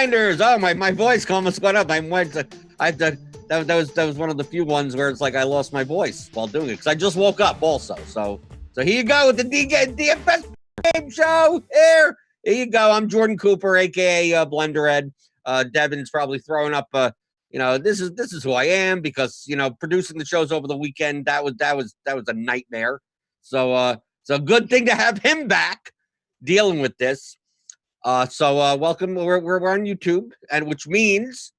RotoGrinders. Oh, my voice almost went up. I had to. That was one of the few ones where it's like I lost my voice while doing it because I just woke up also. So here you go with the DFS game show. Here you go. I'm Jordan Cooper, aka Blender Ed. Devin's probably throwing up. This is who I am because producing the shows over the weekend that was a nightmare. So good thing to have him back dealing with this. Welcome. We're on YouTube, and which means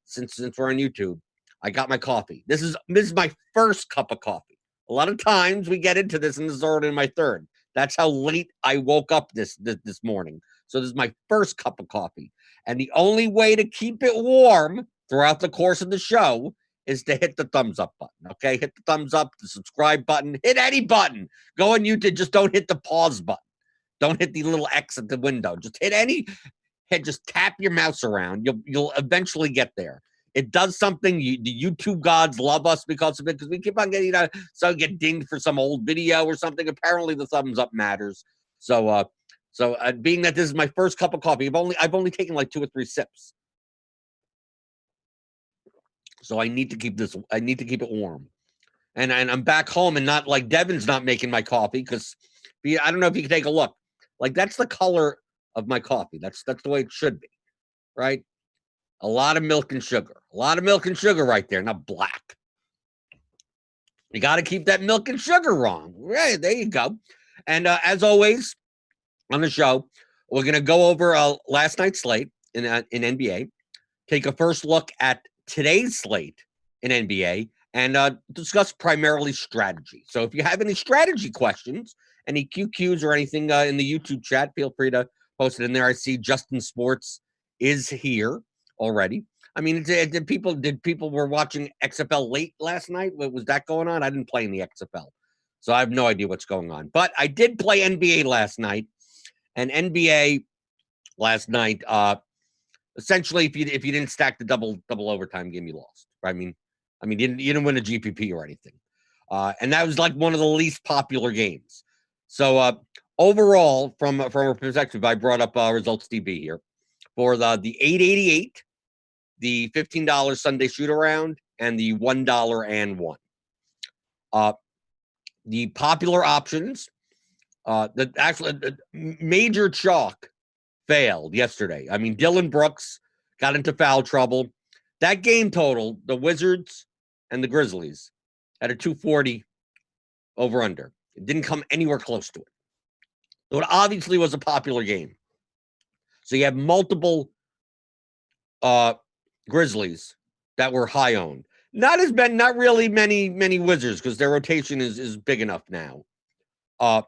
since we're on YouTube, I got my coffee. This is my first cup of coffee. A lot of times we get into this, and this is already my third. That's how late I woke up this morning. So this is my first cup of coffee, and the only way to keep it warm throughout the course of the show is to hit the thumbs up button. Okay, hit the thumbs up, the subscribe button, hit any button. Go on YouTube. Just don't hit the pause button. Don't hit the little X at the window. Just just tap your mouse around. You'll eventually get there. It does something. The YouTube gods love us because of it, because we keep on getting get dinged for some old video or something. Apparently the thumbs up matters. So being that this is my first cup of coffee, I've only taken like 2 or 3 sips. So I need to keep it warm. And I'm back home and not like Devin's not making my coffee because I don't know if you can take a look. Like that's the color of my coffee. That's the way it should be, right? A lot of milk and sugar. A lot of milk and sugar right there, not black. You got to keep that milk and sugar wrong. Right, there you go. And as always on the show, we're going to go over last night's slate in NBA, take a first look at today's slate in NBA, and discuss primarily strategy. So if you have any strategy questions, any QQs or anything in the YouTube chat, feel free to post it in there. I see Justin Sports is here already. I mean, did people were watching XFL late last night? What was that going on? I didn't play in the XFL, so I have no idea what's going on. But I did play NBA last night, and NBA last night, essentially, if you didn't stack the double overtime game, you lost. Right? I mean, you didn't win a GPP or anything, and that was like one of the least popular games. So overall, from a perspective, I brought up results DB here for the 888, the $15 Sunday shoot around, and the $1 and one. The popular options, the major chalk failed yesterday. I mean, Dylan Brooks got into foul trouble. That game total, the Wizards and the Grizzlies, at a 240 over under. It didn't come anywhere close to it. So it obviously was a popular game. So you have multiple Grizzlies that were high owned. Not really many Wizards because their rotation is big enough now. But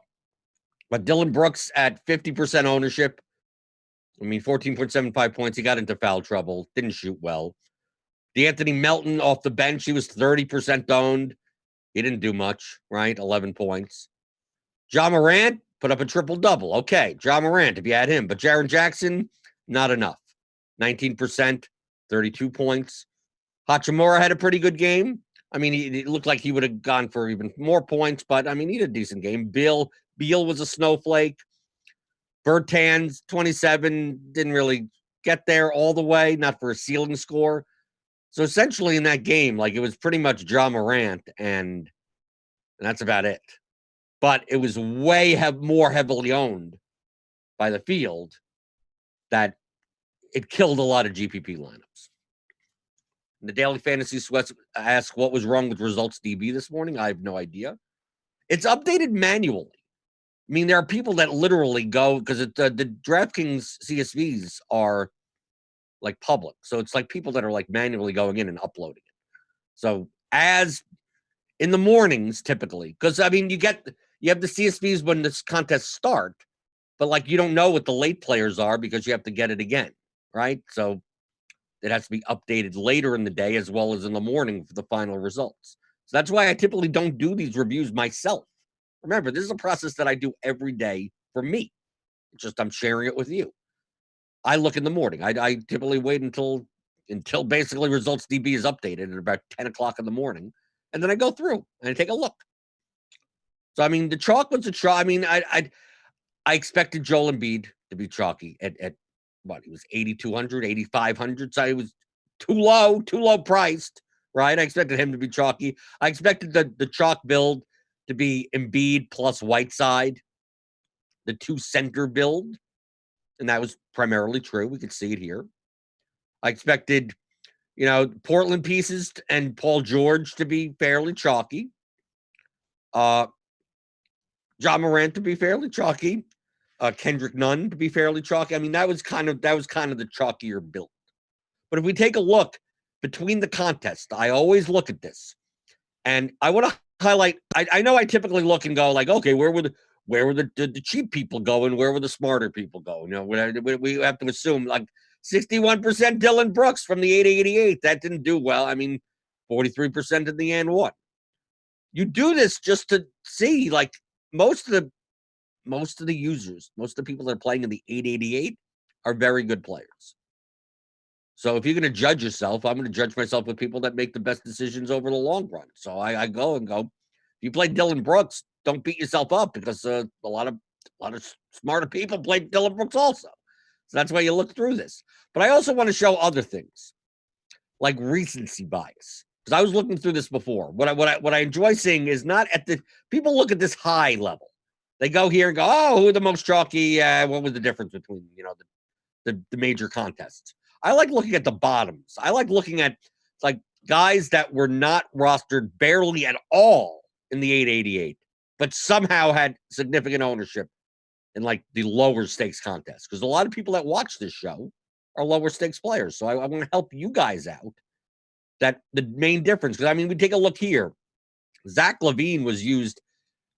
Dylan Brooks at 50% ownership. I mean, 14.75 points. He got into foul trouble. Didn't shoot well. DeAnthony Melton off the bench. He was 30% owned. He didn't do much, right? 11 points. Ja Morant put up a triple-double. Okay, Ja Morant, if you had him. But Jaren Jackson, not enough. 19%, 32 points. Hachimura had a pretty good game. I mean, it looked like he would have gone for even more points, but, I mean, he had a decent game. Beal was a snowflake. Bertans, 27, didn't really get there all the way, not for a ceiling score. So essentially in that game, like it was pretty much Ja Morant, and that's about it. But it was way more heavily owned by the field that it killed a lot of GPP lineups. And the Daily Fantasy Sweats asked what was wrong with Results DB this morning. I have no idea. It's updated manually. I mean, there are people that literally go because the Draftkings CSVs are like public. So it's like people that are like manually going in and uploading it. So as in the mornings, typically, because I mean, you have the CSVs when this contests start, but like you don't know what the late players are because you have to get it again, right? So it has to be updated later in the day as well as in the morning for the final results. So that's why I typically don't do these reviews myself. Remember, this is a process that I do every day for me. It's just I'm sharing it with you. I look in the morning. I typically wait until basically Results DB is updated at about 10 o'clock in the morning. And then I go through and I take a look. So, I mean, the chalk was a chalk. I mean, I expected Joel Embiid to be chalky at he was 8,200, 8,500. So he was too low priced, right? I expected him to be chalky. I expected the chalk build to be Embiid plus Whiteside, the 2 center build. And that was primarily true. We could see it here. I expected, Portland pieces and Paul George to be fairly chalky. John Morant to be fairly chalky. Kendrick Nunn to be fairly chalky. I mean, that was kind of the chalkier build. But if we take a look between the contests, I always look at this, and I want to highlight. I know I typically look and go like, okay, where were the cheap people go and where were the smarter people go? We have to assume like 61% Dillon Brooks from the 888. That didn't do well. I mean, 43% in the and one. You do this just to see like most of the users, most of the people that are playing in the 888 are very good players. So if you're going to judge yourself, I'm going to judge myself with people that make the best decisions over the long run. So I go, if you play Dillon Brooks, don't beat yourself up because a lot of smarter people play Dillon Brooks also. So that's why you look through this. But I also want to show other things like recency bias. Because I was looking through this before. What I enjoy seeing is not at the people look at this high level. They go here and go, oh, who are the most chalky? What was the difference between the major contests? I like looking at the bottoms. I like looking at like guys that were not rostered barely at all in the 888, but somehow had significant ownership in like the lower stakes contests. Because a lot of people that watch this show are lower stakes players. So I want to help you guys out. That the main difference, because I mean, we take a look here. Zach LaVine was used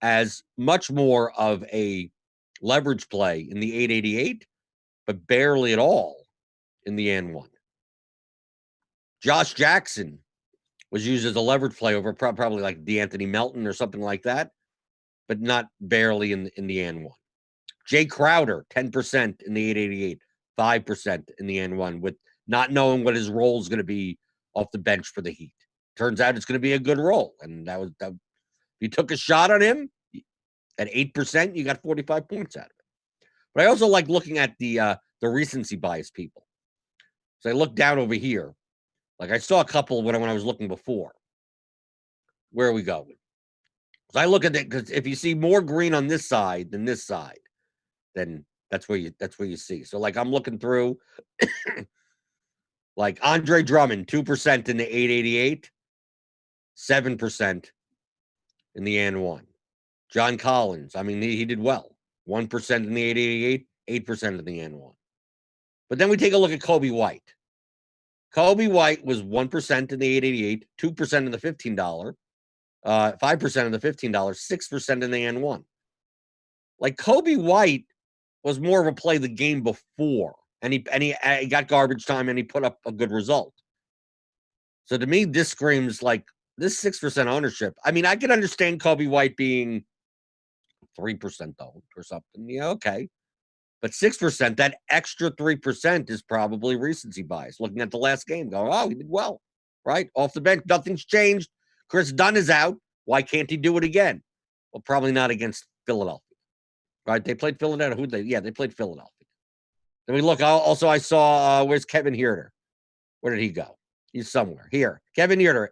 as much more of a leverage play in the 888, but barely at all in the N1. Josh Jackson was used as a leverage play over probably like DeAnthony Melton or something like that, but not barely in the N1. Jay Crowder, 10% in the 888, 5% in the N1, with not knowing what his role is going to be off the bench for the Heat. Turns out it's going to be a good role, and that if you took a shot on him at 8%, you got 45 points out of it. But I also like looking at the recency bias people. So I look down over here. Like I saw a couple when I was looking before. Where are we going? So I look at it because if you see more green on this side than this side, then that's where you see. So like I'm looking through like Andre Drummond, 2% in the 888, 7% in the N1. John Collins, I mean, he did well. 1% in the 888, 8% in the N1. But then we take a look at Kobe White. Kobe White was 1% in the 888, 2% in the $15, 5% in the $15, 6% in the N1. Like Kobe White was more of a play the game before, and he got garbage time and he put up a good result. So to me, this screams like this 6% ownership. I mean, I could understand Kobe White being 3% owned or something. Yeah, okay. But 6%, that extra 3% is probably recency bias. Looking at the last game, going, oh, he did well, right? Off the bench, nothing's changed. Chris Dunn is out. Why can't he do it again? Well, probably not against Philadelphia, right? They played Philadelphia. They played Philadelphia. Then we look. Also, I saw where's Kevin Huerter? Where did he go? He's somewhere here. Kevin Huerter,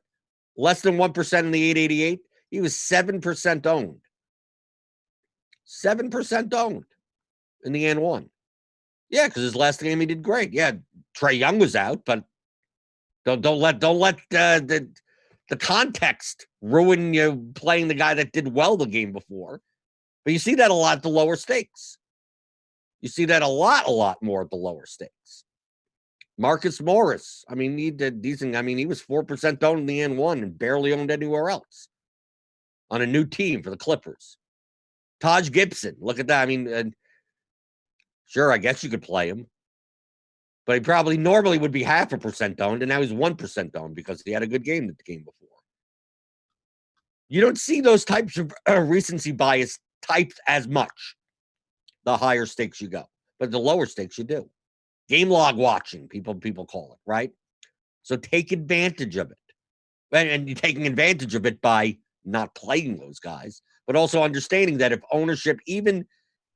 less than 1% in the 888. He was 7% owned. 7% owned in the N1. Yeah, because his last game he did great. Yeah, Trae Young was out, but don't let the context ruin you playing the guy that did well the game before. But you see that a lot at the lower stakes. You see that a lot more at the lower stakes. Marcus Morris, I mean, he did decent. I mean, he was 4% owned in the N1 and barely owned anywhere else on a new team for the Clippers. Taj Gibson, look at that. I mean, sure, I guess you could play him. But he probably normally would be 0.5% owned, and now he's 1% owned because he had a good game the game before. You don't see those types of recency bias types as much the higher stakes you go. But the lower stakes you do. Game log watching, people call it, right? So take advantage of it. And you're taking advantage of it by not playing those guys, but also understanding that if ownership, even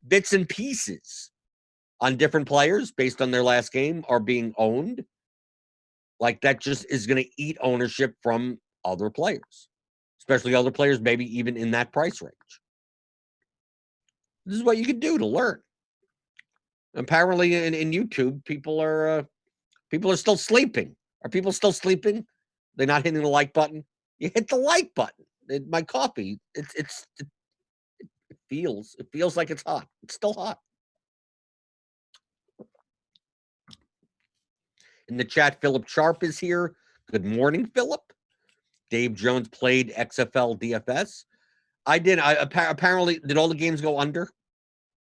bits and pieces, on different players based on their last game are being owned, like that just is going to eat ownership from other players, especially other players maybe even in that price range. This is what you can do to learn. Apparently in YouTube, people are still sleeping. Are people still sleeping? They're not hitting the like button. You hit the like button. My coffee, it feels like it's hot. It's still hot. In the chat, Philip Sharp is here. Good morning, Philip. Dave Jones played XFL DFS. I did. Apparently, did all the games go under?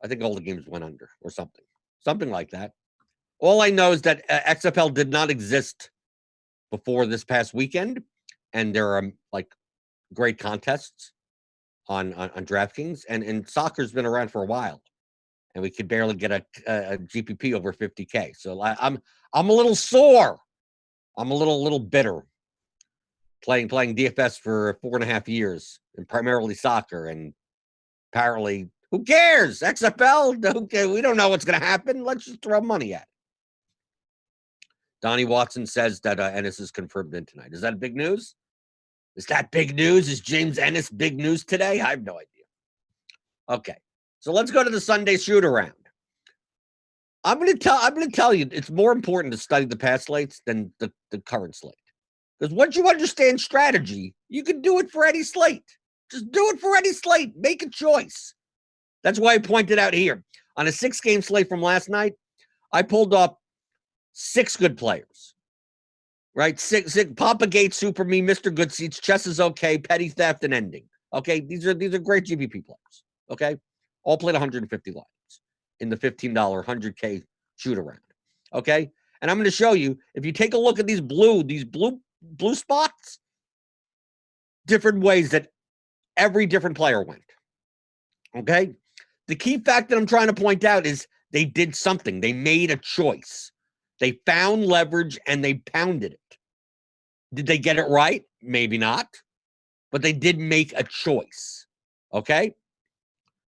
I think all the games went under or something like that. All I know is that XFL did not exist before this past weekend, and there are like great contests on DraftKings, and soccer's been around for a while, and we could barely get a GPP over 50K. So I'm a little sore. I'm a little bitter. Playing DFS for 4.5 years and primarily soccer, and apparently, who cares? XFL? Okay, we don't know what's going to happen. Let's just throw money at it. Donnie Watson says that Ennis is confirmed in tonight. Is that big news? Is that big news? Is James Ennis big news today? I have no idea. Okay, so let's go to the Sunday shoot around. I'm going to tell you, it's more important to study the past slates than the current slate. Because once you understand strategy, you can do it for any slate. Just do it for any slate. Make a choice. That's why I pointed out here. On a 6-game slate from last night, I pulled up 6 good players. Right? 6 Papa Gates, Super Me, Mr. Good Seats, Chess is okay, Petty Theft, and Ending. Okay? These are great GPP players. Okay? All played 150 lines in the $15 100K shoot around. Okay? And I'm going to show you, if you take a look at these blue spots, different ways that every different player went. Okay? The key fact that I'm trying to point out is they did something. They made a choice. They found leverage and they pounded it. Did they get it right? Maybe not. But they did make a choice. Okay?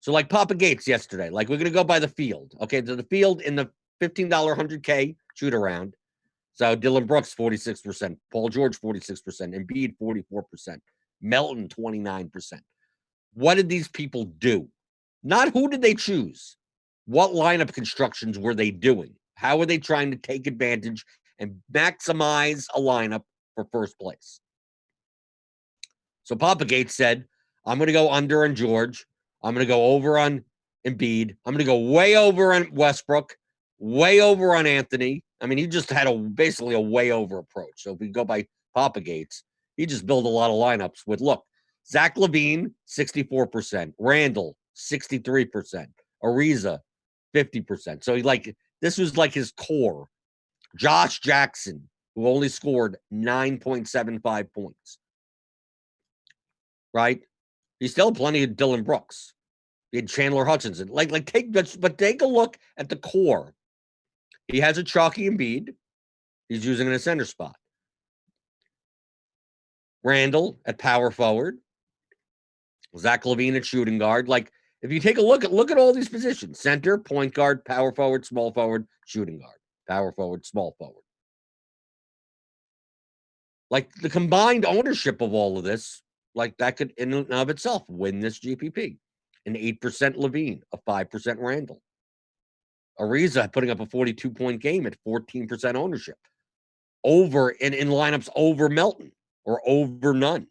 So like Papa Gates yesterday, like we're going to go by the field. Okay, to the field in the $15 100K shoot around. So Dylan Brooks, 46%. Paul George, 46%. Embiid, 44%. Melton, 29%. What did these people do? Not who did they choose. What lineup constructions were they doing? How were they trying to take advantage and maximize a lineup for first place? So Papa Gates said, I'm going to go under on George. I'm going to go over on Embiid. I'm going to go way over on Westbrook, way over on Anthony. I mean, he just had basically a way over approach. So if we go by Papa Gates, he just built a lot of lineups with, look, Zach LaVine, 64%. Randall, 63%. Ariza, 50%. So this was like his core. Josh Jackson, who only scored 9.75 points. Right? He's still plenty of Dylan Brooks. He had Chandler Hutchinson. Take a look at the core. He has a chalky Embiid. He's using in a center spot. Randall at power forward. Zach LaVine at shooting guard. Like, if you take a look at all these positions: center, point guard, power forward, small forward, shooting guard, power forward, small forward. Like, the combined ownership of all of this, like, that could in and of itself win this GPP. An 8% LaVine, a 5% Randall. Ariza putting up a 42-point game at 14% ownership. Over in lineups over Melton or over none.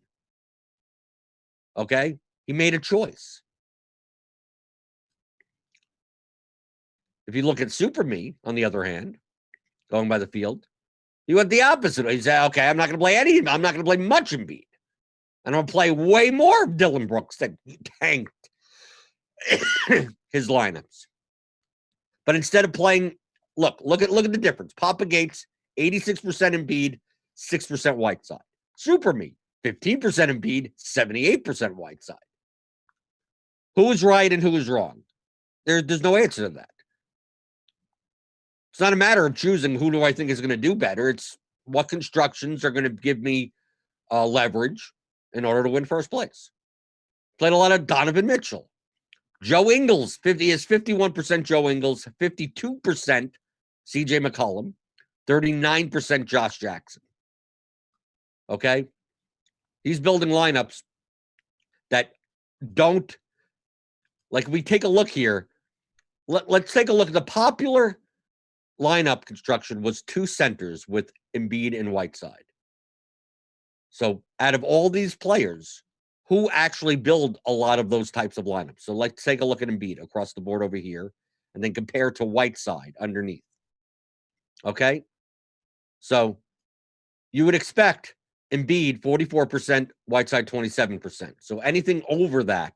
Okay? He made a choice. If you look at Super Me, on the other hand, going by the field, he went the opposite. He said, okay, I'm not going to play I'm not going to play much Embiid. And I'm going to play way more of Dylan Brooks that tanked his lineups. But instead of playing, look at the difference. Papa Gates, 86% Embiid, 6% Whiteside. Super Me, 15% Embiid, 78% Whiteside. Who is right and who is wrong? There's no answer to that. It's not a matter of choosing who do I think is going to do better. It's what constructions are going to give me leverage in order to win first place. Played a lot of Donovan Mitchell. Joe Ingles, he is 51% Joe Ingles, 52% CJ McCollum, 39% Josh Jackson. Okay? He's building lineups that don't, like, we take a look here. Let's take a look. The popular lineup construction was two centers with Embiid and Whiteside. So out of all these players, who actually build a lot of those types of lineups? So let's take a look at Embiid across the board over here and then compare to Whiteside underneath. Okay? So you would expect Embiid 44%, Whiteside 27%. So anything over that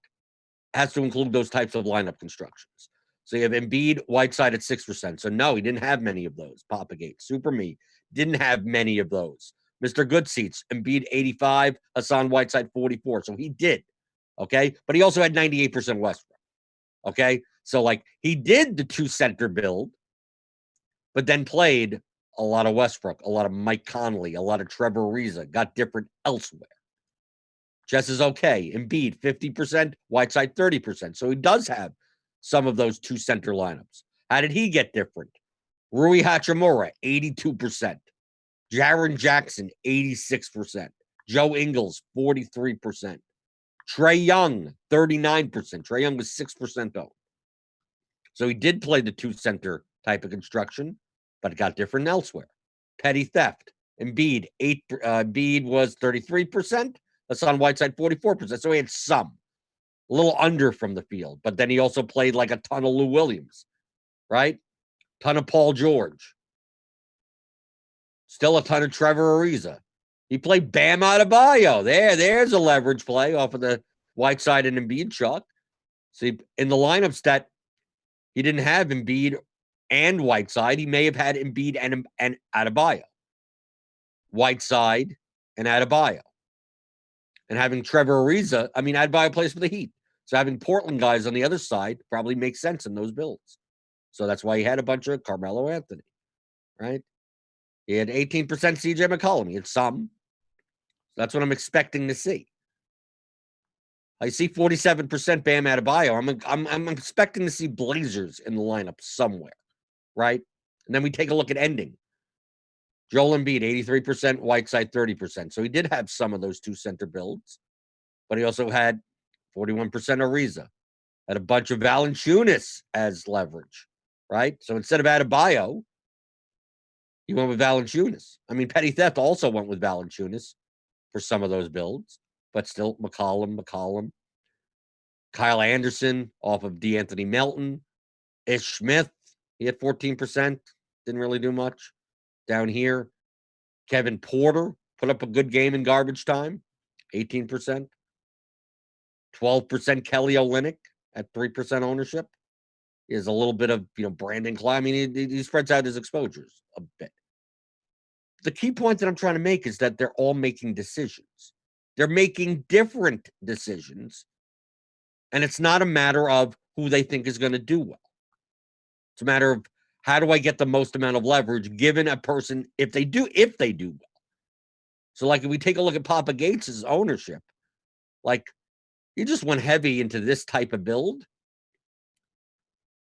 has to include those types of lineup constructions. So you have Embiid, Whiteside at 6%. So no, he didn't have many of those. Papagate, Super Me, didn't have many of those. Mr. Good Seats, Embiid 85, Hassan Whiteside 44. So he did. Okay. But he also had 98% Westbrook. Okay. So like he did the two center build, but then played a lot of Westbrook, a lot of Mike Conley, a lot of Trevor Ariza, got different elsewhere. Jess is okay. Embiid 50%, Whiteside 30%. So he does have some of those two center lineups. How did he get different? Rui Hachimura, 82%. Jaren Jackson, 86%. Joe Ingles, 43%. Trae Young, 39%. Trae Young was 6% though. So he did play the two center type of construction, but it got different elsewhere. Petty theft. Embiid, Embiid was 33%. Hassan Whiteside, 44%. So he had some. A little under from the field. But then he also played like a ton of Lou Williams, right? Ton of Paul George. Still a ton of Trevor Ariza. He played Bam Adebayo. There's a leverage play off of the Whiteside and Embiid chalk. See, in the lineups that he didn't have Embiid and Whiteside, he may have had Embiid and Adebayo. Whiteside and Adebayo. And having Trevor Ariza, I mean, Adebayo plays for the Heat. So having Portland guys on the other side probably makes sense in those builds. So that's why he had a bunch of Carmelo Anthony, right? He had 18% CJ McCollum. He had some. That's what I'm expecting to see. I see 47% Bam Adebayo. I'm expecting to see Blazers in the lineup somewhere, right? And then we take a look at ending. Joel Embiid, 83%, Whiteside, 30%. So he did have some of those two center builds, but he also had 41% Ariza. Had a bunch of Valanciunas as leverage, right? So instead of Adebayo, he went with Valanciunas. I mean, Petty Theft also went with Valanciunas for some of those builds, but still McCollum. Kyle Anderson off of DeAnthony Melton. Ish Smith, he had 14%. Didn't really do much. Down here, Kevin Porter put up a good game in garbage time, 18%. 12% Kelly Olynyk at 3% ownership. He has a little bit of, Brandon Klein. I mean, he spreads out his exposures a bit. The key point that I'm trying to make is that they're all making decisions. They're making different decisions. And it's not a matter of who they think is going to do well. It's a matter of how do I get the most amount of leverage given a person if they do well. So like if we take a look at Papa Gates' ownership, like he just went heavy into this type of build.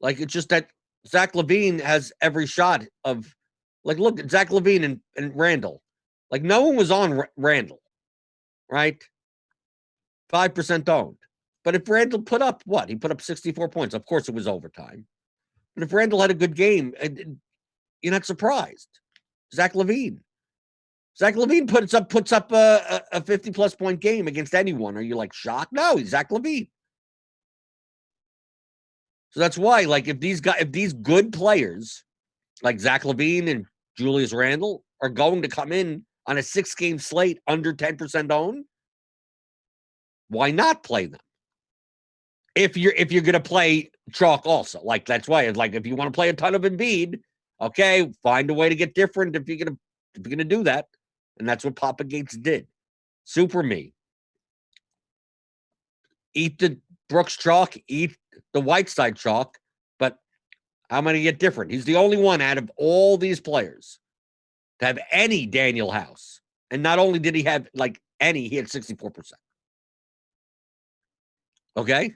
Like it's just that Zach LaVine has every shot of, like, look at Zach LaVine and Randall. Like no one was on Randall, right? 5% owned. But if Randall put up what? He put up 64 points. Of course it was overtime. But if Randall had a good game, you're not surprised. Zach LaVine puts up a 50-plus point game against anyone. Are you like shocked? No, he's Zach LaVine. So that's why, like, if these good players like Zach LaVine and Julius Randle are going to come in on a 6-game slate under 10% owned, why not play them? If you're going to play chalk also, like that's why, like if you want to play a ton of Embiid, okay, find a way to get different if you're gonna do that, and that's what Papa Gates did. Super Me, eat the Brooks chalk, eat the Whiteside chalk, but how many get different? He's the only one out of all these players to have any Daniel House, and not only did he have like any, he had 64%. Okay,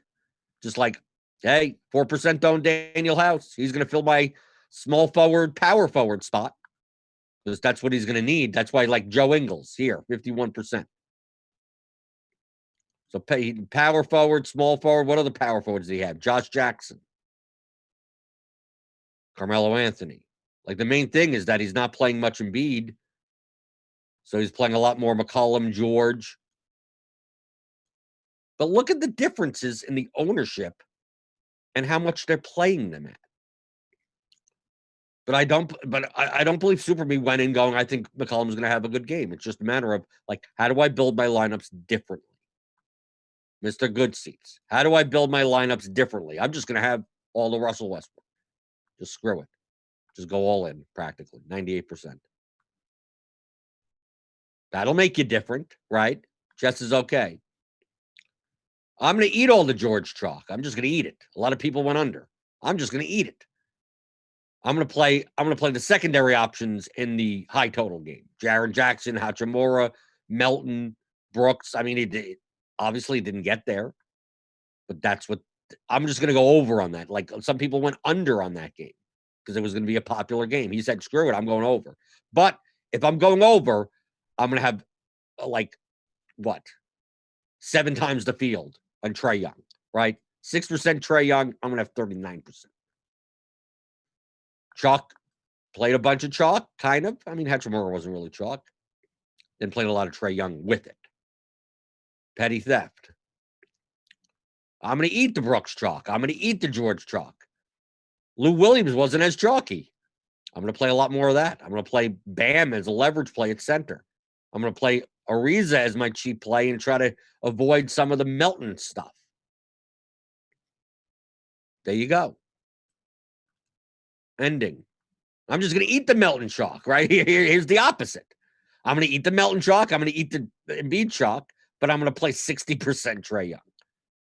just like Hey, 4% owned Daniel House. He's going to fill my small forward, power forward spot because that's what he's going to need. That's why, like Joe Ingles here, 51%. So power forward, small forward. What other power forwards do he have? Josh Jackson, Carmelo Anthony. Like the main thing is that he's not playing much Embiid. So he's playing a lot more McCollum, George. But look at the differences in the ownership and how much they're playing them at. But I don't believe Super Me went in going, I think McCollum's going to have a good game. It's just a matter of like, how do I build my lineups differently? Mr. Good Seats. How do I build my lineups differently? I'm just going to have all the Russell Westbrook. Just screw it. Just go all in practically, 98%. That'll make you different, right? Just as okay. I'm going to eat all the George chalk. I'm just going to eat it. A lot of people went under. I'm just going to eat it. I'm going to play the secondary options in the high total game. Jaren Jackson, Hachimura, Melton, Brooks. I mean, he obviously didn't get there, but that's what I'm just going to go over on that. Like some people went under on that game because it was going to be a popular game. He said, screw it, I'm going over. But if I'm going over, I'm going to have like what? 7 times the field on Trae Young, right? 6% Trae Young, I'm going to have 39%. Chalk, played a bunch of chalk, kind of. I mean, Hachimura wasn't really chalk. Then played a lot of Trae Young with it. Petty theft. I'm going to eat the Brooks chalk. I'm going to eat the George chalk. Lou Williams wasn't as chalky. I'm going to play a lot more of that. I'm going to play Bam as a leverage play at center. I'm going to play Ariza as my cheap play and try to avoid some of the Melton stuff. There you go. Ending. I'm just going to eat the Melton chalk, right? Here's the opposite. I'm going to eat the Melton chalk. I'm going to eat the Embiid chalk, but I'm going to play 60% Trae Young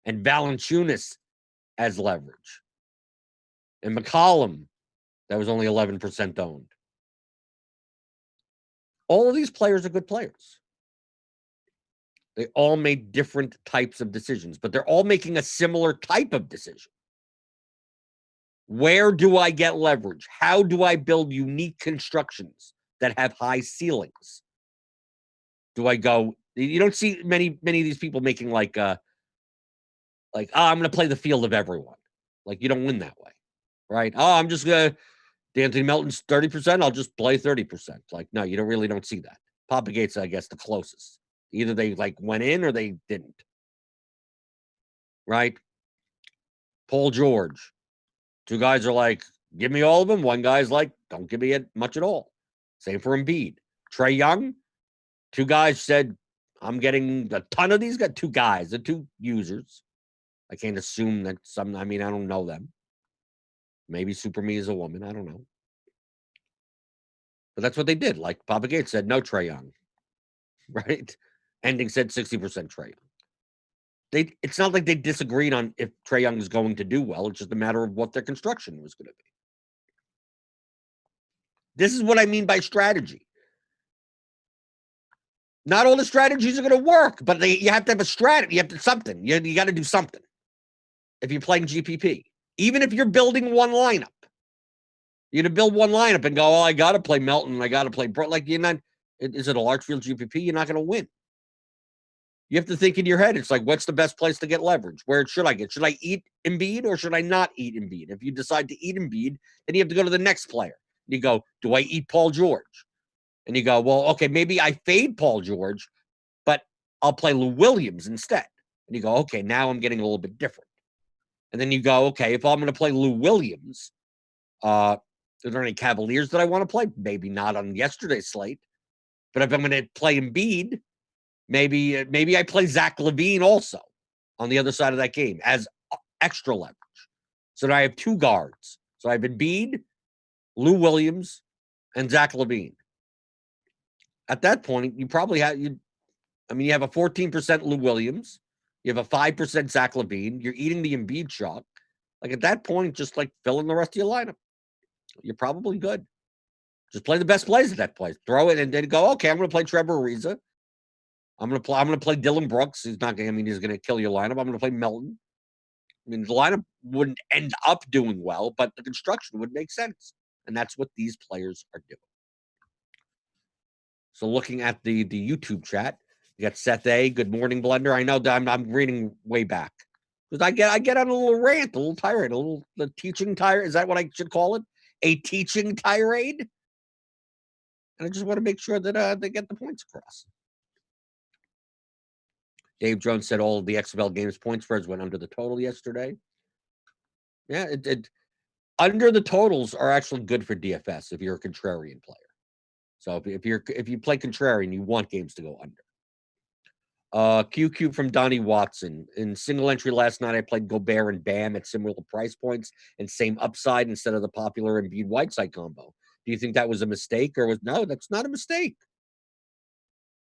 and Valanciunas as leverage. And McCollum, that was only 11% owned. All of these players are good players. They all made different types of decisions, but they're all making a similar type of decision. Where do I get leverage? How do I build unique constructions that have high ceilings? Do I go? You don't see many of these people making I'm going to play the field of everyone. Like you don't win that way, right? I'm just gonna. D'Anthony Melton's 30%. I'll just play 30%. Like no, you don't see that. Papa Gates, I guess, the closest. Either they like went in or they didn't. Right? Paul George. 2 guys are like, give me all of them. 1 guy's like, don't give me much at all. Same for Embiid. Trae Young. 2 guys said, I'm getting a ton of these. Got 2 guys, the 2 users. I can't assume that I don't know them. Maybe Super Me is a woman. I don't know. But that's what they did. Like Papa Gates said, no Trae Young. Right? Ending said 60% Trae Young. It's not like they disagreed on if Trae Young is going to do well. It's just a matter of what their construction was going to be. This is what I mean by strategy. Not all the strategies are going to work, but you have to have a strategy. You have to something. You got to do something. If you're playing GPP, even if you're building one lineup, you're going to build one lineup and go, I got to play Melton. I got to play Brooke. Like you're not. Is it a large field GPP? You're not going to win. You have to think in your head. It's like, what's the best place to get leverage? Where should I get? Should I eat Embiid or should I not eat Embiid? If you decide to eat Embiid, then you have to go to the next player. You go, do I eat Paul George? And you go, well, okay, maybe I fade Paul George, but I'll play Lou Williams instead. And you go, okay, now I'm getting a little bit different. And then you go, okay, if I'm going to play Lou Williams, are there any Cavaliers that I want to play? Maybe not on yesterday's slate. But if I'm going to play Embiid, maybe I play Zach LaVine also on the other side of that game as extra leverage. So now I have 2 guards. So I have Embiid, Lou Williams, and Zach LaVine. At that point, you probably have you have a 14% Lou Williams, you have a 5% Zach LaVine, you're eating the Embiid chalk. Like at that point, just like fill in the rest of your lineup. You're probably good. Just play the best plays at that place. Throw it and then go, okay, I'm going to play Trevor Ariza. I'm going to play Dylan Brooks. He's not going to, he's going to kill your lineup. I'm going to play Melton. I mean, the lineup wouldn't end up doing well, but the construction would make sense. And that's what these players are doing. So looking at the YouTube chat, you got Seth A. Good morning, Blender. I know that I'm reading way back. Because I get on a little rant, a little tirade, the teaching tirade. Is that what I should call it? A teaching tirade? And I just want to make sure that they get the points across. Dave Jones said all of the XFL games point spreads went under the total yesterday. Yeah, it under the totals are actually good for DFS if you're a contrarian player. So if you play contrarian, you want games to go under. QQ from Donnie Watson. In single entry last night, I played Gobert and Bam at similar price points and same upside instead of the popular Embiid Whiteside combo. Do you think that was a mistake or no? That's not a mistake.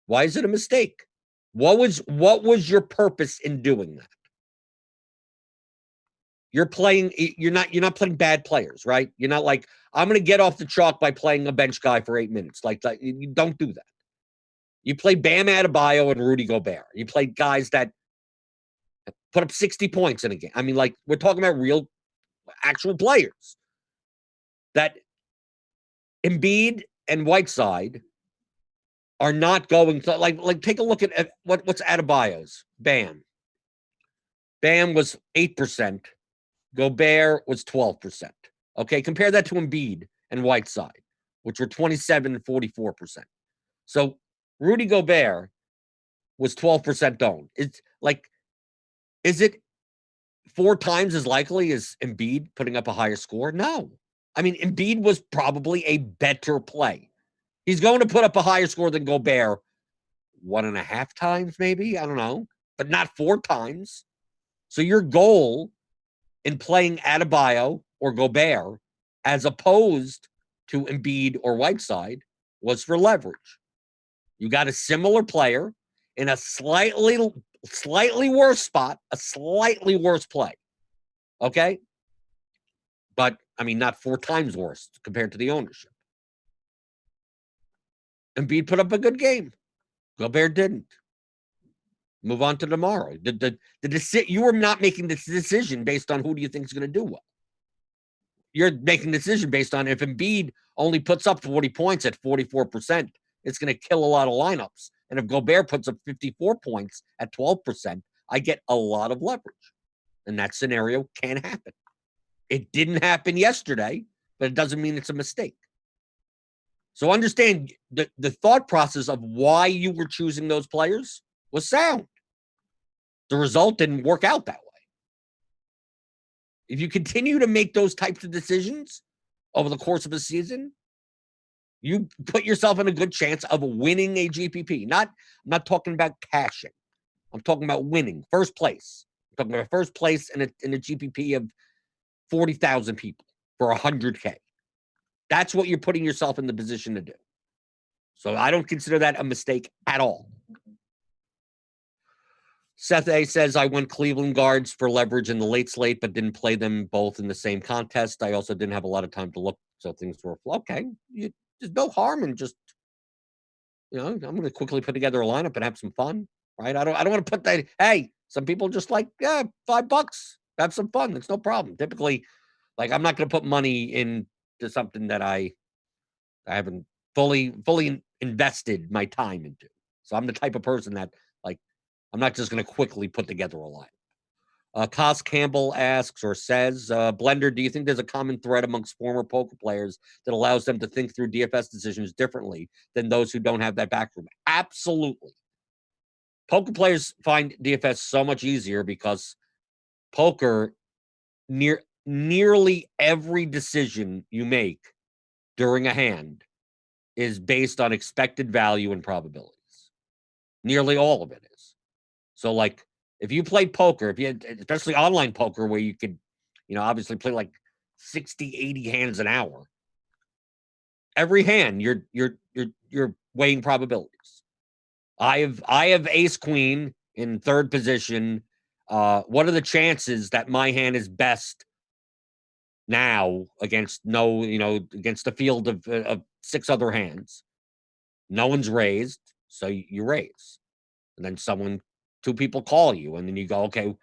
Why is it a mistake? What was your purpose in doing that? You're not playing bad players, right? You're not like, I'm going to get off the chalk by playing a bench guy for 8 minutes. Like you don't do that. You play Bam Adebayo and Rudy Gobert. You play guys that put up 60 points in a game. I mean, like, we're talking about real, actual players. That Embiid and Whiteside are not going to, like take a look at what's Adebayo's. Bam was 8%. Gobert was 12%. Okay, compare that to Embiid and Whiteside, which were 27 and 44%. So Rudy Gobert was 12% owned. Is it 4 times as likely as Embiid putting up a higher score? No. I mean, Embiid was probably a better play. He's going to put up a higher score than Gobert 1.5 times, maybe. I don't know, but not 4 times. So your goal in playing Adebayo or Gobert as opposed to Embiid or Whiteside was for leverage. You got a similar player in a slightly worse spot, a slightly worse play. Okay? But, I mean, not 4 times worse compared to the ownership. Embiid put up a good game. Gobert didn't. Move on to tomorrow. You are not making this decision based on who do you think is going to do well. You're making a decision based on if Embiid only puts up 40 points at 44%, it's going to kill a lot of lineups. And if Gobert puts up 54 points at 12%, I get a lot of leverage. And that scenario can happen. It didn't happen yesterday, but it doesn't mean it's a mistake. So understand the thought process of why you were choosing those players was sound. The result didn't work out that way. If you continue to make those types of decisions over the course of a season, you put yourself in a good chance of winning a GPP. I'm not talking about cashing. I'm talking about winning. First place. I'm talking about first place in a GPP of 40,000 people for 100K. That's what you're putting yourself in the position to do. So I don't consider that a mistake at all. Seth A says, I went Cleveland guards for leverage in the late slate, but didn't play them both in the same contest. I also didn't have a lot of time to look, so things were okay. There's no harm in just, I'm going to quickly put together a lineup and have some fun, right? I don't want to put that. Hey, some people just like, $5, have some fun. That's no problem. Typically, like, I'm not going to put money into something that I haven't fully invested my time into. So I'm the type of person that, like, I'm not just going to quickly put together a line. Cos Campbell asks or says, Blender, do you think there's a common thread amongst former poker players that allows them to think through DFS decisions differently than those who don't have that backroom? Absolutely. Poker players find DFS so much easier because poker, nearly every decision you make during a hand is based on expected value and probabilities. Nearly all of it is. So, like, if you play poker, especially online poker, where you could, obviously play like 60, 80 hands an hour, every hand you're weighing probabilities. I have ace queen in third position. What are the chances that my hand is best now against against a field of 6 other hands? No one's raised, so you raise, and then 2 people call you, and then you go, okay,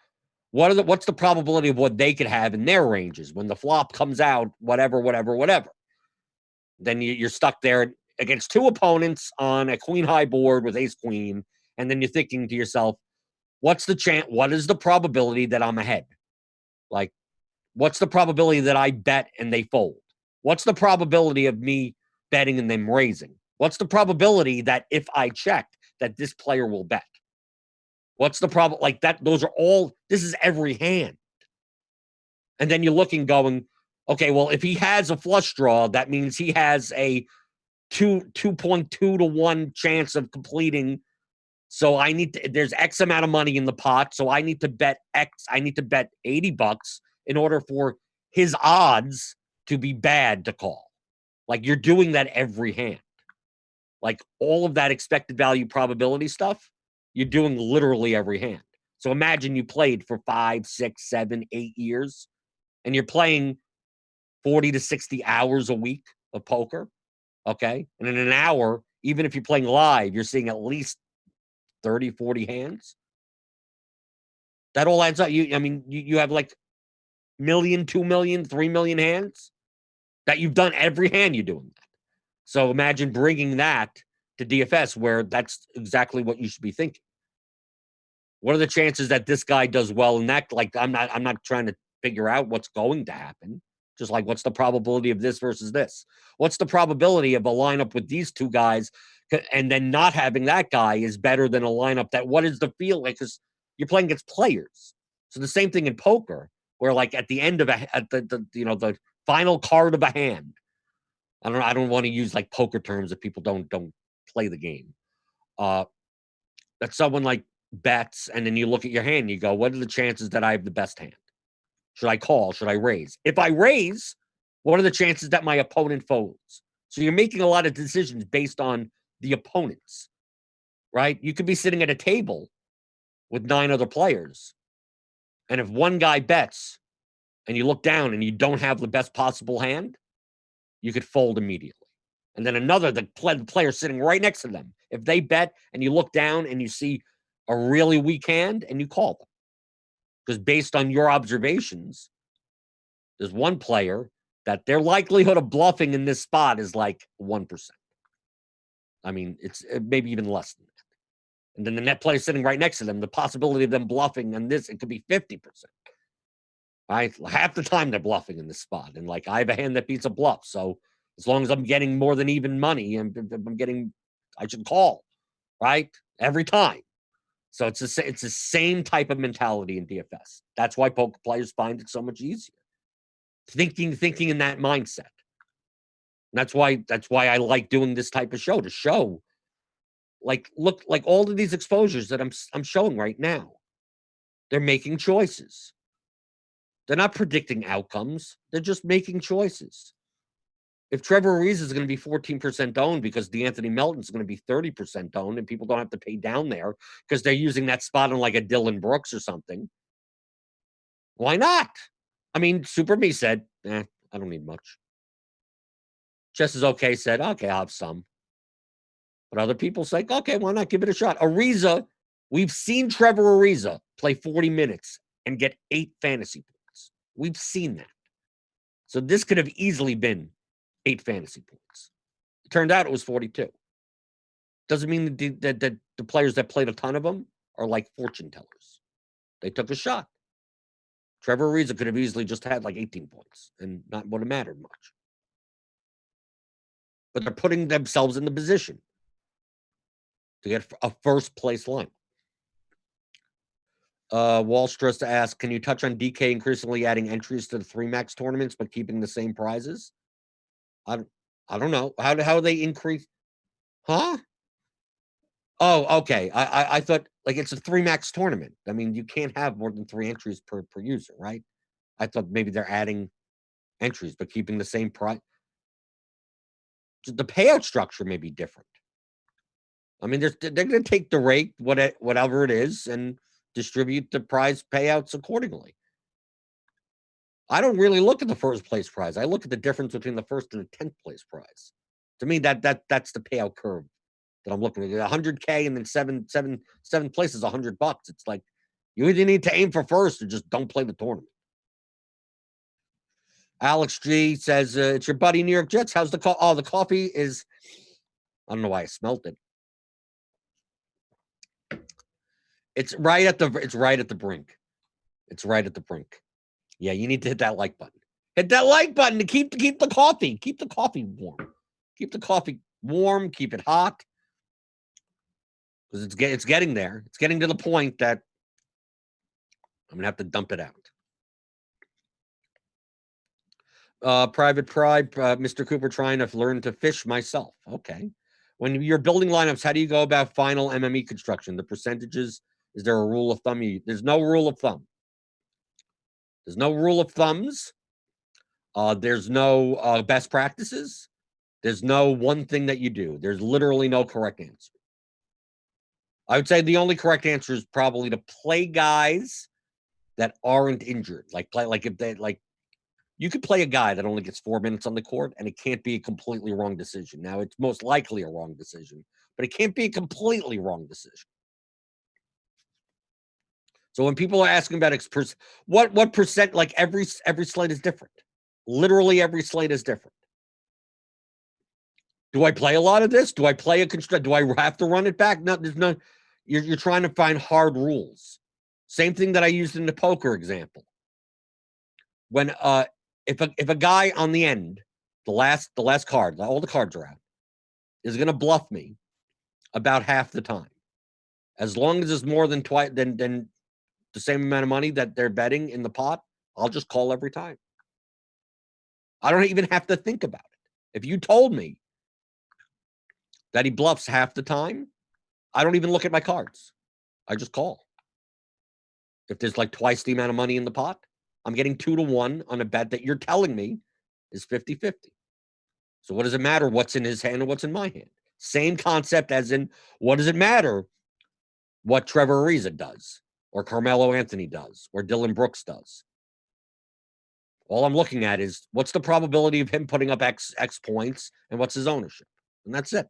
What's the probability of what they could have in their ranges when the flop comes out, whatever. Then you're stuck there against two opponents on a queen high board with ace queen, and then you're thinking to yourself, what's the chance? What is the probability that I'm ahead? Like, what's the probability that I bet and they fold? What's the probability of me betting and them raising? What's the probability that if I check that this player will bet? What's the problem? Like that, those are all, this is every hand. And then you're looking going, okay, well, if he has a flush draw, that means he has a 2.2 to 1 chance of completing. So I need to, there's X amount of money in the pot. So I need to bet X. I need to bet $80 in order for his odds to be bad to call. Like you're doing that every hand. Like all of that expected value probability stuff, you're doing literally every hand. So imagine you played for 5, 6, 7, 8 years, and you're playing 40 to 60 hours a week of poker. Okay. And in an hour, even if you're playing live, you're seeing at least 30, 40 hands. That all adds up. You have like million, 2 million, 3 million hands that you've done every hand you're doing that. So imagine bringing that to DFS where that's exactly what you should be thinking. What are the chances that this guy does well in that? Like, I'm not trying to figure out what's going to happen. Just like, what's the probability of this versus this? What's the probability of a lineup with these two guys and then not having that guy is better than a lineup that, what is the feel like? Because you're playing against players. So the same thing in poker, where like at the end of the final card of a hand, I don't want to use like poker terms if people don't play the game. That someone like bets, and then you look at your hand and you go, what are the chances that I have the best hand? Should I call? Should I raise? If I raise, what are the chances that my opponent folds? So you're making a lot of decisions based on the opponents, right? You could be sitting at a table with 9 other players, and if one guy bets and you look down and you don't have the best possible hand, you could fold immediately. And then another, the player sitting right next to them, if they bet and you look down and you see a really weak hand, and you call them. Because based on your observations, there's one player that their likelihood of bluffing in this spot is like 1%. I mean, it's maybe even less than that. And then the net player sitting right next to them, the possibility of them bluffing on this, it could be 50%. Right? Half the time they're bluffing in this spot. And like, I have a hand that beats a bluff. So as long as I'm getting more than even money, I should call, right? Every time. So it's the same type of mentality in DFS. That's why poker players find it so much easier. Thinking in that mindset. And that's why I like doing this type of show, to show, like, look, like all of these exposures that I'm showing right now. They're making choices. They're not predicting outcomes. They're just making choices. If Trevor Ariza is going to be 14% owned because DeAnthony Melton's going to be 30% owned, and people don't have to pay down there because they're using that spot on like a Dylan Brooks or something, why not? I mean, Super Me said, I don't need much. Chess is okay said, okay, I'll have some. But other people say, okay, why not give it a shot? Ariza, we've seen Trevor Ariza play 40 minutes and get 8 fantasy points. We've seen that. So this could have easily been 8 fantasy points. It turned out it was 42. Doesn't mean that the players that played a ton of them are like fortune tellers. They took a shot. Trevor Ariza could have easily just had like 18 points and not would have mattered much. But they're putting themselves in the position to get a first place line. Wall Stress to ask, can you touch on DK increasingly adding entries to the 3 max tournaments but keeping the same prizes? I don't know. How they increase? Huh? Oh, okay. I thought like it's a 3 max tournament. I mean, you can't have more than 3 entries per user, right? I thought maybe they're adding entries but keeping the same price. The payout structure may be different. I mean, they're going to take the rate, whatever it is, and distribute the prize payouts accordingly. I don't really look at the first place prize. I look at the difference between the first and the 10th place prize. To me, that's the payout curve that I'm looking at. 100K and then seven place is $100. It's like You either need to aim for first or just don't play the tournament. Alex G says, it's your buddy New York Jets. How's the coffee? Oh, the coffee is, I don't know why I smelt it. It's right at the brink. It's right at the brink. Yeah, you need to hit that like button. Hit that like button to keep the coffee. Keep the coffee warm. Keep the coffee warm. Keep it hot. Because it's getting there. It's getting to the point that I'm gonna have to dump it out. Private Pride, Mr. Cooper trying to learn to fish myself. Okay. When you're building lineups, how do you go about final MME construction? The percentages, is there a rule of thumb? There's no rule of thumb. There's no rule of thumbs. There's no best practices. There's no one thing that you do. There's literally no correct answer. I would say the only correct answer is probably to play guys that aren't injured. You could play a guy that only gets 4 minutes on the court, and it can't be a completely wrong decision. Now, it's most likely a wrong decision, but it can't be a completely wrong decision. So when people are asking about what percent, like every slate is different. Literally every slate is different. Do I play a lot of this? Do I play a construct? Do I have to run it back? No, there's no. You're trying to find hard rules. Same thing that I used in the poker example. When if a guy on the end, the last card, all the cards are out, is going to bluff me about half the time, as long as it's more than twice than the same amount of money that they're betting in the pot, I'll just call every time. I don't even have to think about it. If you told me that he bluffs half the time, I don't even look at my cards. I just call. If there's like twice the amount of money in the pot, I'm getting 2-1 on a bet that you're telling me is 50-50. So what does it matter what's in his hand and what's in my hand? Same concept as in, what does it matter what Trevor Ariza does, or Carmelo Anthony does, or Dylan Brooks does? All I'm looking at is, what's the probability of him putting up X points, and what's his ownership? And that's it.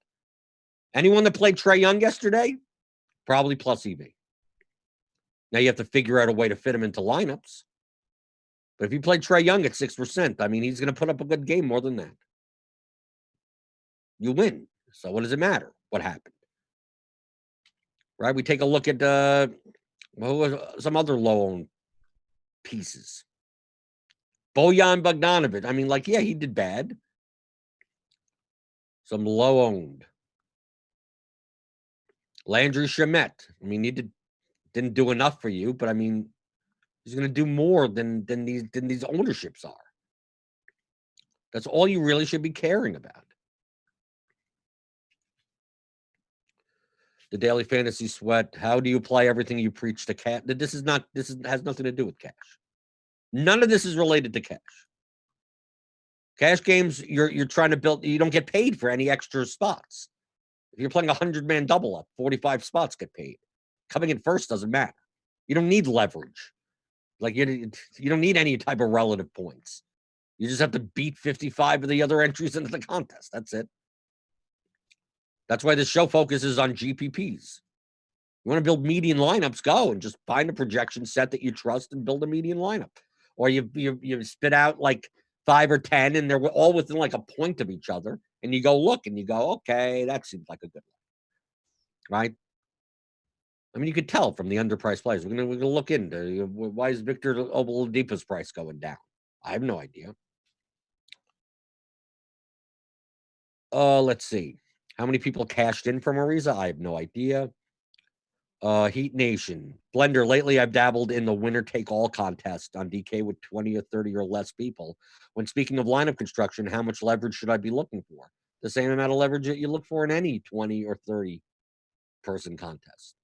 Anyone that played Trae Young yesterday, probably plus EV. Now you have to figure out a way to fit him into lineups. But if you play Trae Young at 6%, I mean, he's going to put up a good game more than that. You win. So what does it matter what happened? Right? We take a look at some other low-owned pieces. Bojan Bogdanovic. I mean, yeah, he did bad. Some low-owned. Landry Shamet. I mean, he didn't do enough for you, but I mean, he's going to do more than these ownerships are. That's all you really should be caring about. The Daily Fantasy Sweat. How do you apply everything you preach to cash? This has nothing to do with cash. None of this is related to cash. Cash games, you're trying to build. You don't get paid for any extra spots. If you're playing 100-man double up, 45 spots get paid. Coming in first doesn't matter. You don't need leverage. You don't need any type of relative points. You just have to beat 55 of the other entries into the contest. That's it. That's why the show focuses on GPPs. You want to build median lineups, go and just find a projection set that you trust and build a median lineup. Or you spit out 5 or 10 and they're all within a point of each other. And you go look and you go, okay, that seems like a good one. Right? I mean, you could tell from the underpriced players. We're gonna look into why is Victor Oladipo's price going down? I have no idea. Let's see. How many people cashed in from Ariza? I have no idea. Heat Nation. Blender, lately I've dabbled in the winner-take-all contest on DK with 20 or 30 or less people. When speaking of lineup construction, how much leverage should I be looking for? The same amount of leverage that you look for in any 20 or 30-person contest.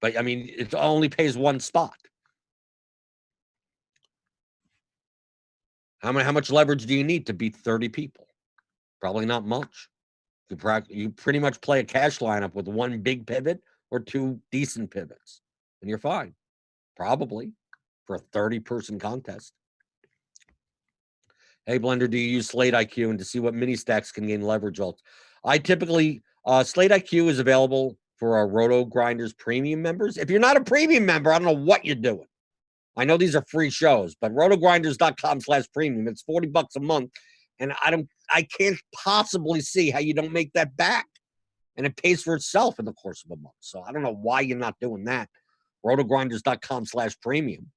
But, I mean, it only pays one spot. How much leverage do you need to beat 30 people? Probably not much. You pretty much play a cash lineup with one big pivot or 2 decent pivots, and you're fine. Probably for a 30-person contest. Hey, Blender, do you use Slate IQ and to see what mini stacks can gain leverage? I typically, Slate IQ is available for our RotoGrinders premium members. If you're not a premium member, I don't know what you're doing. I know these are free shows, but rotogrinders.com/premium, it's $40 a month. And I can't possibly see how you don't make that back. And it pays for itself in the course of a month. So I don't know why you're not doing that. rotogrinders.com/premium.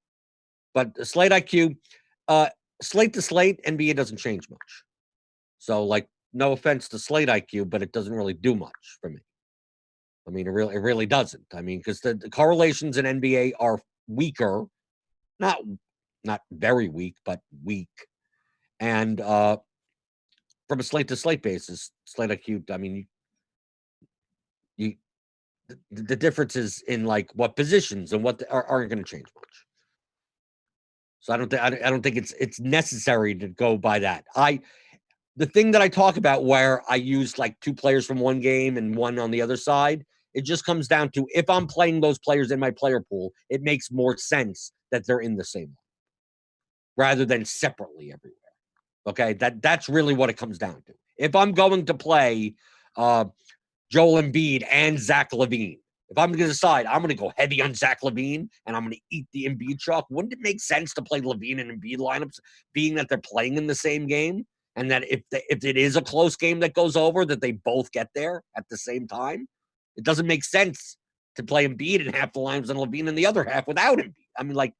But Slate IQ, slate to slate, NBA doesn't change much. So, like, no offense to Slate IQ, but it doesn't really do much for me. I mean, it really doesn't. I mean, because the correlations in NBA are weaker, not very weak, but weak. And from a slate to slate basis, Slate IQ, I mean, the differences in like what positions and what aren't going to change much. So I don't think it's necessary to go by that. The thing that I talk about where I use like 2 players from one game and one on the other side, it just comes down to if I'm playing those players in my player pool, it makes more sense that they're in the same one rather than separately everywhere. Okay, that's really what it comes down to. If I'm going to play Joel Embiid and Zach LaVine, if I'm going to decide I'm going to go heavy on Zach LaVine and I'm going to eat the Embiid chalk, wouldn't it make sense to play LaVine and Embiid lineups, being that they're playing in the same game? And that if it is a close game that goes over, that they both get there at the same time? It doesn't make sense to play Embiid in half the lineups and LaVine in the other half without Embiid. I mean, like,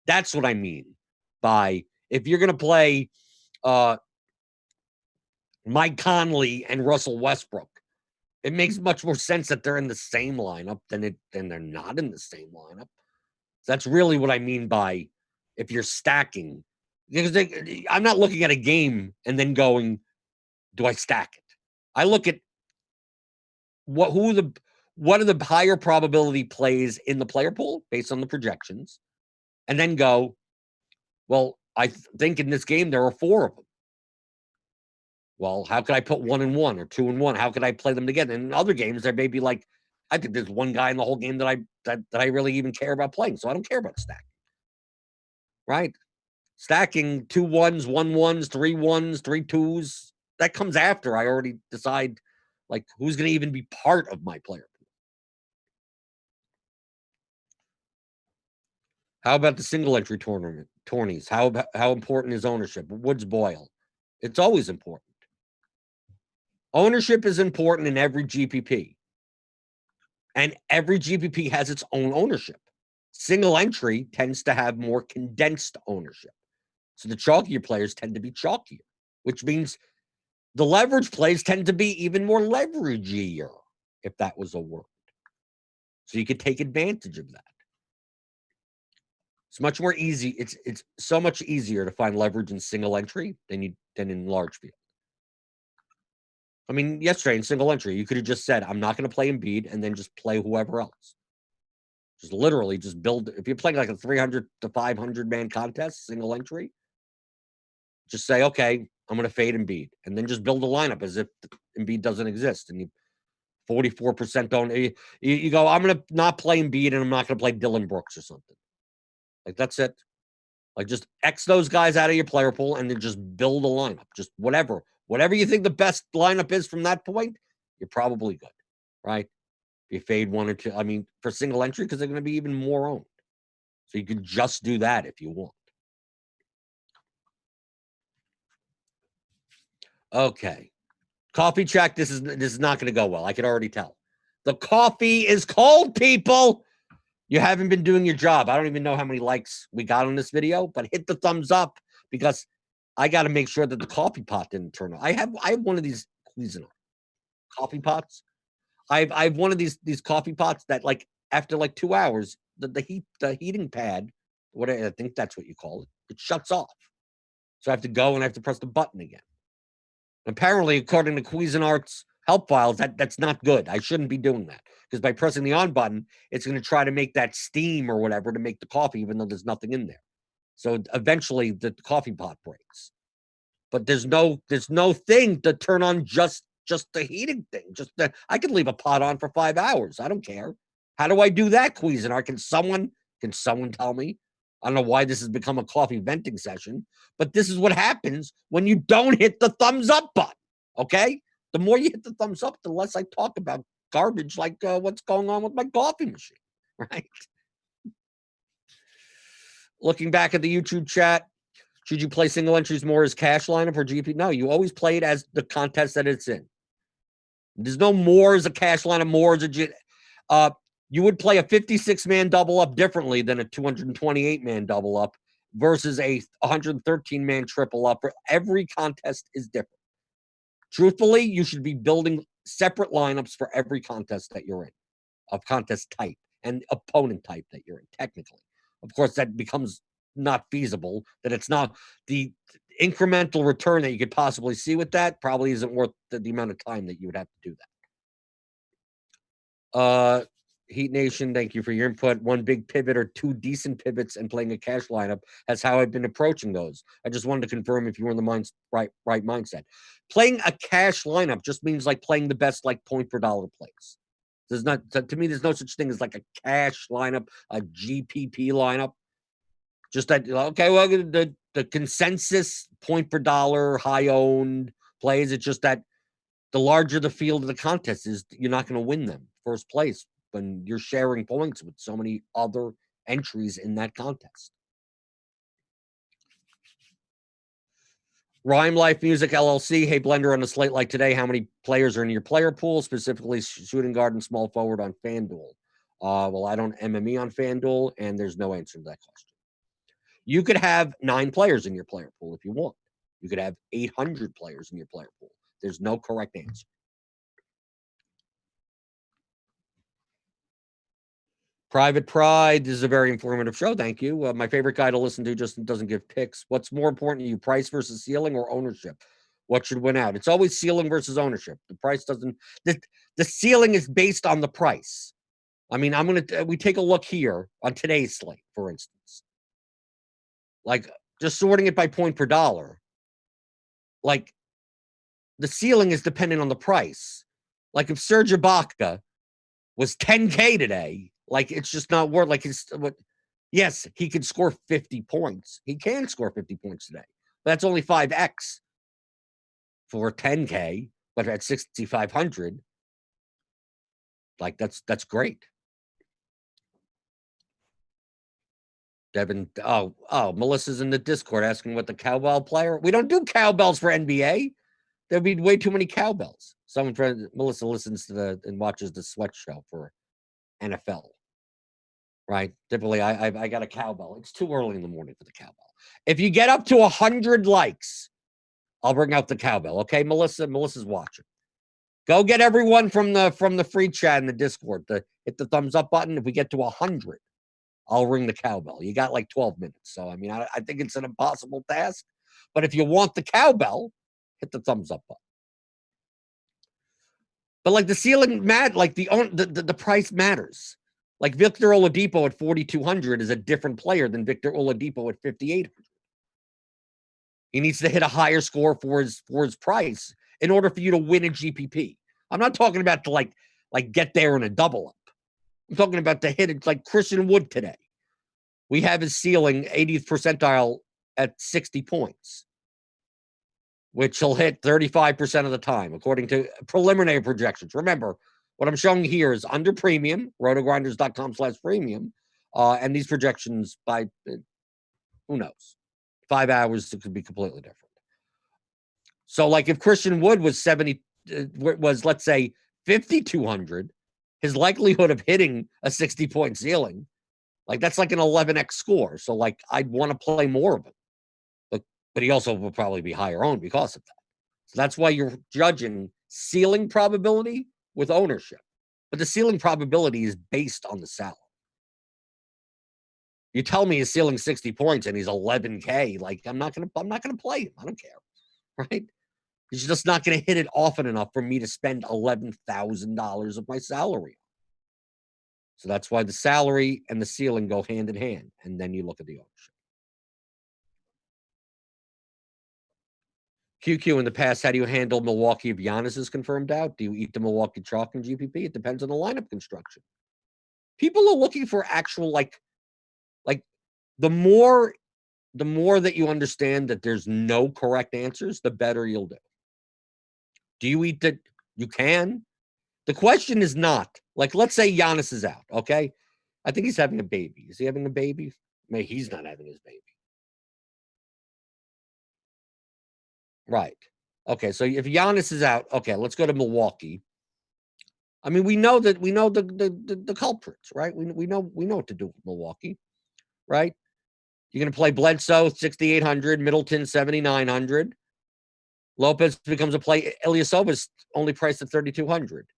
that's what I mean by if you're going to play Mike Conley and Russell Westbrook, it makes much more sense that they're in the same lineup than they're not in the same lineup. That's really what I mean by if you're stacking. Because I'm not looking at a game and then going, do I stack it? I look at what are the higher probability plays in the player pool based on the projections, and then go, well, I think in this game there are 4 of them. Well, how could I put 1 and 1 or 2 and 1? How could I play them together? And in other games, there may be like, I think there's one guy in the whole game that I really even care about playing, so I don't care about stacking. Right? Stacking 2 1s, 1 1s, 3 1s, 3 2s, that comes after I already decide like who's going to even be part of my player pool. How about the single entry tourneys? How important is ownership? Woods Boyle. It's always important. Ownership is important in every GPP. And every GPP has its own ownership. Single entry tends to have more condensed ownership. So the chalkier players tend to be chalkier, which means the leverage plays tend to be even more leveragier, if that was a word. So you could take advantage of that. It's much more easy. It's so much easier to find leverage in single entry than in large field. I mean, yesterday in single entry, you could have just said, I'm not going to play Embiid and then just play whoever else. Just literally just build. If you're playing like a 300 to 500 man contest, single entry, just say, okay, I'm going to fade Embiid and then just build a lineup as if Embiid doesn't exist. And you 44% don't. You go, I'm going to not play Embiid and I'm not going to play Dylan Brooks or something. Like, that's it. Like, just X those guys out of your player pool and then just build a lineup. Just whatever you think the best lineup is from that point, you're probably good, right? If you fade 1 or 2, I mean, for single entry, because they're going to be even more owned. So you can just do that if you want. Okay. Coffee check. This is not going to go well. I can already tell. The coffee is cold, people. You haven't been doing your job. I don't even know how many likes we got on this video, but hit the thumbs up because I got to make sure that the coffee pot didn't turn on. I have one of these coffee pots. I have one of these coffee pots that, like, after like 2 hours, the heating pad, I think that's what you call it, it shuts off. So I have to go and I have to press the button again. Apparently, according to Cuisinart's help files, that's not good. I shouldn't be doing that because by pressing the on button, it's going to try to make that steam or whatever to make the coffee, even though there's nothing in there. So eventually, the coffee pot breaks. But there's no thing to turn on just the heating thing. I could leave a pot on for 5 hours. I don't care. How do I do that, Cuisinart? Can someone tell me? I don't know why this has become a coffee venting session, but this is what happens when you don't hit the thumbs up button, okay? The more you hit the thumbs up, the less I talk about garbage like what's going on with my coffee machine, right? Looking back at the YouTube chat, should you play single entries more as cash lineup or GP? No, you always play it as the contest that it's in. There's no more as a cash lineup, more as a you would play a 56-man double up differently than a 228-man double up versus a 113-man triple up. Every contest is different. Truthfully, you should be building separate lineups for every contest that you're in, of contest type and opponent type that you're in, technically. Of course, that becomes not feasible, that it's not the incremental return that you could possibly see with that probably isn't worth the amount of time that you would have to do that. Heat Nation, thank you for your input. One big pivot or two decent pivots and playing a cash lineup. That's how I've been approaching those. I just wanted to confirm if you were in the right mindset. Playing a cash lineup just means like playing the best like point per dollar plays. There's not, to me, there's no such thing as like a cash lineup, a GPP lineup. Just that, okay, well, the consensus point per dollar high owned plays. It's just that the larger the field of the contest is, you're not going to win them first place when you're sharing points with so many other entries in that contest. Rhyme Life Music LLC. Hey, Blender, on a slate like today, how many players are in your player pool, specifically shooting guard and small forward on FanDuel? Well, I don't MME on FanDuel, and there's no answer to that question. You could have 9 players in your player pool if you want. You could have 800 players in your player pool. There's no correct answer. Private Pride, this is a very informative show. Thank you. My favorite guy to listen to just doesn't give picks. What's more important to you, price versus ceiling or ownership? What should win out? It's always ceiling versus ownership. The price doesn't. The ceiling is based on the price. I mean, we take a look here on today's slate, for instance. Like, just sorting it by point per dollar. Like, the ceiling is dependent on the price. Like, if Serge Ibaka was 10K today, like, it's just not worth, like, yes, he could score 50 points. He can score 50 points today. But that's only 5x for 10K, but at 6,500, like, that's great. Devin, Melissa's in the Discord asking what the cowbell player. We don't do cowbells for NBA. There'd be way too many cowbells. Melissa listens to and watches the Sweat Show for NFL. Right? Typically, I got a cowbell. It's too early in the morning for the cowbell. If you get up to 100 likes, I'll bring out the cowbell. Okay, Melissa? Melissa's watching. Go get everyone from the free chat in the Discord to hit the thumbs up button. If we get to 100, I'll ring the cowbell. You got like 12 minutes. So, I mean, I think it's an impossible task. But if you want the cowbell, hit the thumbs up button. But like the ceiling, like the price matters. Like Victor Oladipo at 4,200 is a different player than Victor Oladipo at 5,800. He needs to hit a higher score for his price in order for you to win a GPP. I'm not talking about to like get there in a double up. I'm talking about to hit it like Christian Wood today. We have his ceiling 80th percentile at 60 points, which he'll hit 35% of the time, according to preliminary projections. Remember, what I'm showing here is under premium, rotogrinders.com/premium, and these projections by, who knows, 5 hours, it could be completely different. So, like, if Christian Wood was let's say 5,200, his likelihood of hitting a 60-point ceiling, like, that's like an 11x score. So, like, I'd want to play more of it. But he also will probably be higher owned because of that. So that's why you're judging ceiling probability with ownership. But the ceiling probability is based on the salary. You tell me he's ceiling 60 points and he's 11K, like, I'm not gonna play him. I don't care. Right? He's just not gonna hit it often enough for me to spend $11,000 of my salary. So that's why the salary and the ceiling go hand in hand. And then you look at the ownership. QQ, in the past, how do you handle Milwaukee if Giannis is confirmed out? Do you eat the Milwaukee chalk in GPP? It depends on the lineup construction. People are looking for actual, like the more that you understand that there's no correct answers, the better you'll do. Do you eat the? You can. The question is not, like, let's say Giannis is out, okay? I think he's having a baby. Is he having a baby? Maybe he's not having his baby. Right. Okay, so if Giannis is out, okay, let's go to Milwaukee. I mean, we know the culprits, right? We know what to do with Milwaukee, right? You're going to play Bledsoe 6,800, Middleton 7,900. Lopez becomes a play. Ilyasova's only priced at 3,200.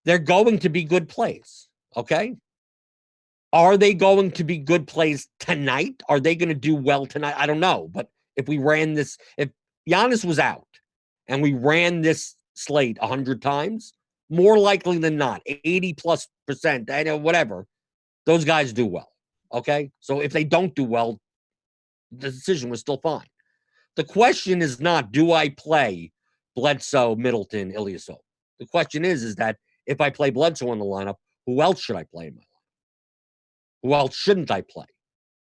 They're going to be good plays, okay? Are they going to be good plays tonight? Are they going to do well tonight? I don't know. But if we ran this, if Giannis was out and we ran this slate 100 times, more likely than not, 80+%, I know, whatever, those guys do well. Okay. So if they don't do well, the decision was still fine. The question is not, do I play Bledsoe, Middleton, Ilyasova? The question is that if I play Bledsoe in the lineup, who else should I play in my lineup? Who else shouldn't I play?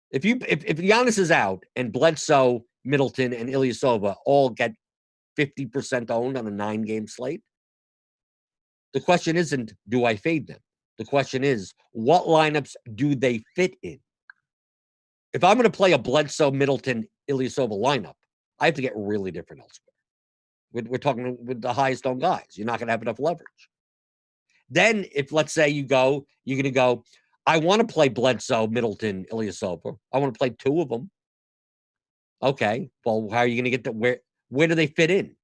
If Giannis is out and Bledsoe, Middleton, and Ilyasova all get 50% owned on a 9-game slate, the question isn't, do I fade them? The question is, what lineups do they fit in? If I'm going to play a Bledsoe, Middleton, Ilyasova lineup, I have to get really different elsewhere. We're talking with the highest owned guys. You're not going to have enough leverage. Then, if let's say you're going to go, I want to play Bledsoe, Middleton, Ilyasova. I want to play 2 of them. Okay, well, how are you going to get to where do they fit in?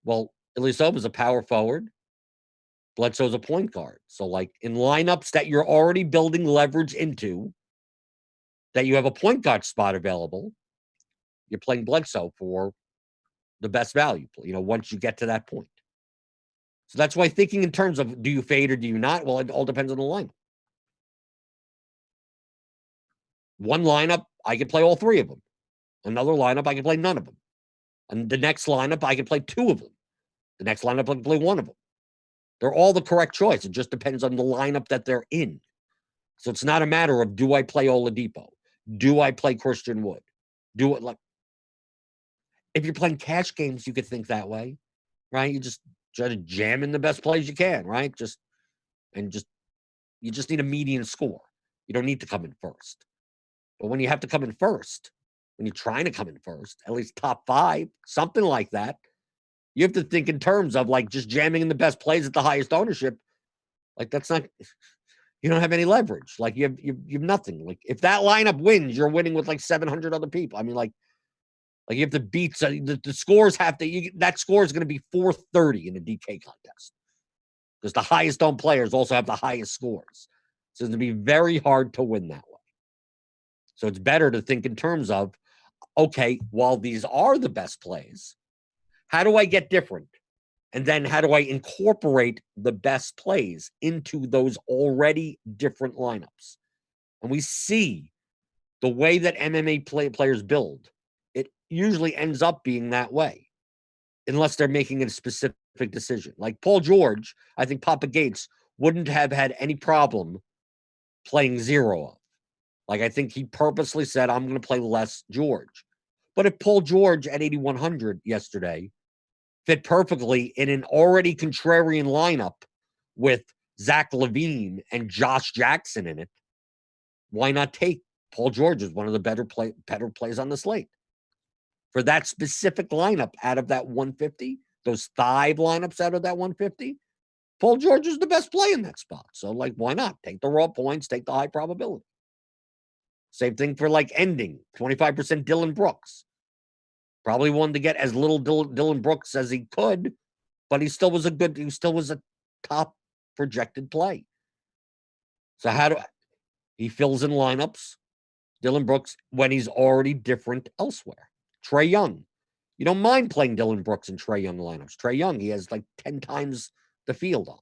Well, Ilyasova is a power forward. Bledsoe's a point guard. So, like, in lineups that you're already building leverage into, that you have a point guard spot available, you're playing Bledsoe for the best value, once you get to that point. So that's why thinking in terms of, do you fade or do you not? Well, it all depends on the lineup. One lineup, I can play all 3 of them. Another lineup, I can play none of them. And the next lineup, I can play 2 of them. The next lineup, I can play 1 of them. They're all the correct choice. It just depends on the lineup that they're in. So it's not a matter of, do I play Oladipo? Do I play Christian Wood? If you're playing cash games, you could think that way, right? You just try to jam in the best plays you can, right? You just need a median score. You don't need to come in first. But when you have to come in first, when you're trying to come in first, at least top 5, something like that, you have to think in terms of, like, just jamming in the best plays at the highest ownership. Like, that's not, you don't have any leverage. Like, you have nothing. Like, if that lineup wins, you're winning with like 700 other people. I mean, like you have to beat, so the scores have to, that score is going to be 430 in a DK contest because the highest owned players also have the highest scores. So it's going to be very hard to win that way. So it's better to think in terms of, okay, while these are the best plays, how do I get different? And then how do I incorporate the best plays into those already different lineups? And we see the way that MMA players build, it usually ends up being that way, unless they're making a specific decision. Like Paul George, I think Papa Gates wouldn't have had any problem playing 0 of. Like, I think he purposely said, I'm going to play less George. But if Paul George at 8,100 yesterday fit perfectly in an already contrarian lineup with Zach LaVine and Josh Jackson in it, why not take Paul George as one of the better plays on the slate? For that specific lineup out of that 150, those 5 lineups out of that 150, Paul George is the best play in that spot. So, like, why not? Take the raw points, take the high probability. Same thing for, like, ending, 25% Dylan Brooks. Probably wanted to get as little Dylan Brooks as he could, but he still was a top projected play. So he fills in lineups, Dylan Brooks, when he's already different elsewhere. Trae Young. You don't mind playing Dylan Brooks and Trae Young lineups. Trae Young, he has like 10 times the field on.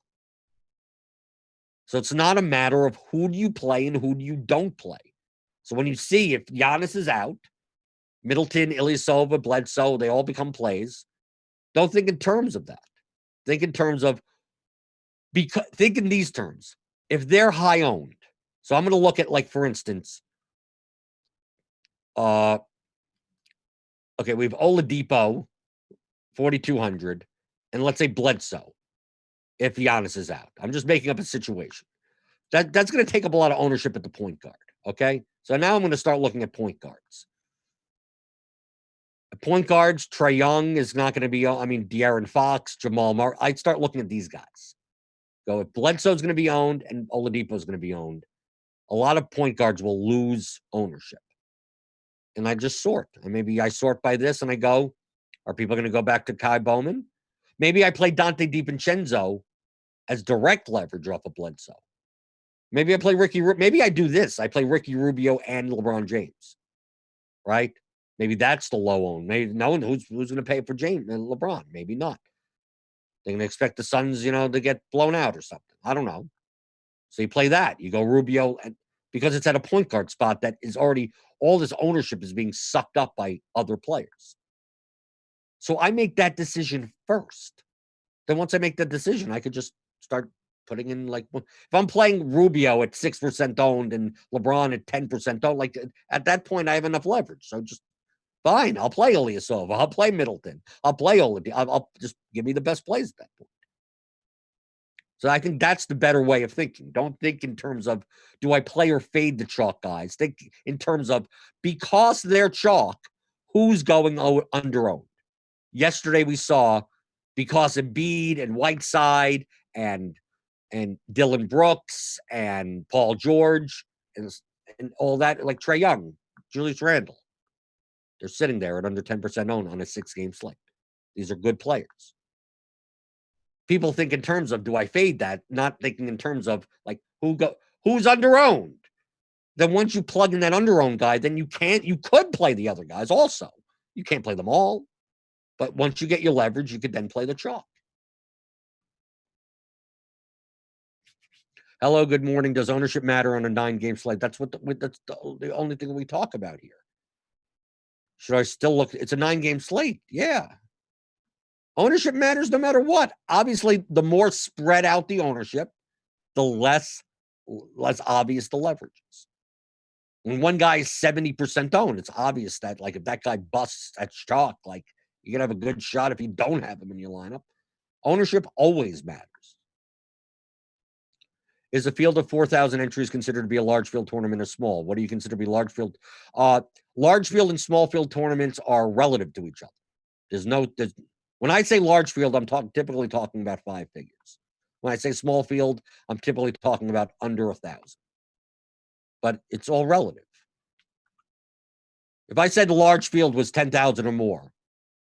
So it's not a matter of who do you play and who do you don't play. So when you see if Giannis is out, Middleton, Ilyasova, Bledsoe, they all become plays. Don't think in terms of that. Think in terms of, think in these terms. If they're high owned, so I'm going to look at, like, for instance, okay, we have Oladipo, 4,200, and let's say Bledsoe. if Giannis is out. I'm just making up a situation. That's going to take up a lot of ownership at the point guard. Okay, so now I'm going to start looking at point guards. Point guards, Trae Young is not going to be. I mean, De'Aaron Fox, Jamal Murray. I'd start looking at these guys. Go if Bledsoe's going to be owned and Oladipo's going to be owned. A lot of point guards will lose ownership. And I just sort. And maybe I sort by this and I go, are people going to go back to Kai Bowman? Maybe I play Dante DiVincenzo as direct leverage off of Bledsoe. Maybe I play maybe I do this. I play Ricky Rubio and LeBron James. Right? Maybe that's the low own. Maybe no one who's going to pay for James and LeBron. Maybe not. They're going to expect the Suns, to get blown out or something. I don't know. So you play that. You go Rubio, and because it's at a point guard spot that is already, all this ownership is being sucked up by other players. So I make that decision first. Then once I make that decision, I could just start putting in, like, if I'm playing Rubio at 6% owned and LeBron at 10% owned, like, at that point, I have enough leverage. So just fine. I'll play Ilyasova. I'll play Middleton. I'll play Oladipo. I'll just give me the best plays at that point. So I think that's the better way of thinking. Don't think in terms of, do I play or fade the chalk guys? Think in terms of, because they're chalk, who's going under owned? Yesterday we saw, because Embiid and Whiteside and Dylan Brooks and Paul George and all that, like Trae Young, Julius Randle, they're sitting there at under 10% owned on a 6-game slate. These are good players. People think in terms of, do I fade that? Not thinking in terms of, like, who's under owned. Then once you plug in that under owned guy, then you could play the other guys also. You can't play them all. But once you get your leverage, you could then play the chalk. Hello, good morning. Does ownership matter on a 9-game slate? That's that's the only thing we talk about here. Should I still look? It's a 9-game slate. Yeah. Ownership matters no matter what. Obviously, the more spread out the ownership, the less obvious the leverage is. When one guy is 70% owned, it's obvious that, like, if that guy busts at chalk, like, you're going to have a good shot if you don't have him in your lineup. Ownership always matters. Is a field of 4,000 entries considered to be a large field tournament or small? What do you consider to be large field? Large field and small field tournaments are relative to each other. When I say large field, I'm typically talking about 5 figures. When I say small field, I'm typically talking about under 1,000. But it's all relative. If I said the large field was 10,000 or more,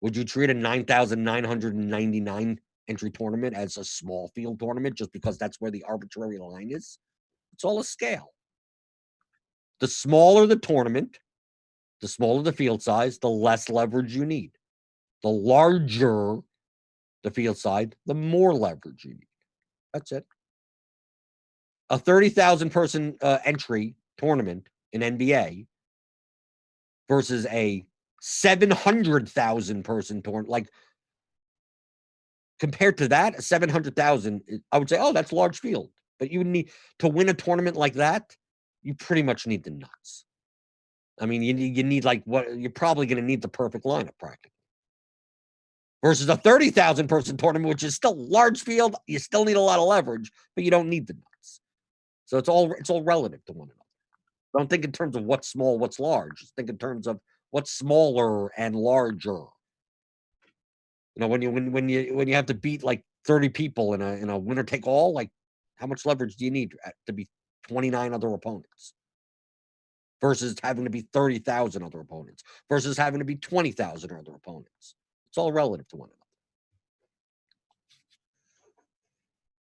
would you treat a 9,999 entry tournament as a small field tournament just because that's where the arbitrary line is? It's all a scale. The smaller the tournament, the smaller the field size, the less leverage you need. The larger the field size, the more leverage you need. That's it. A 30,000 person entry tournament in NBA versus a 700,000 person tournament, like, compared to that, 700,000, I would say, oh, that's large field. But you need to win a tournament like that, you pretty much need the nuts. I mean, you need, like, what you're probably going to need the perfect lineup practically. Versus a 30,000 person tournament, which is still large field, you still need a lot of leverage, but you don't need the nuts. So it's all relative to one another. Don't think in terms of what's small, what's large. Just think in terms of what's smaller and larger. When you have to beat, like, 30 people in a winner take all, like, how much leverage do you need to beat 29 other opponents? Versus having to beat 30,000 other opponents. Versus having to beat 20,000 other opponents. It's all relative to one another.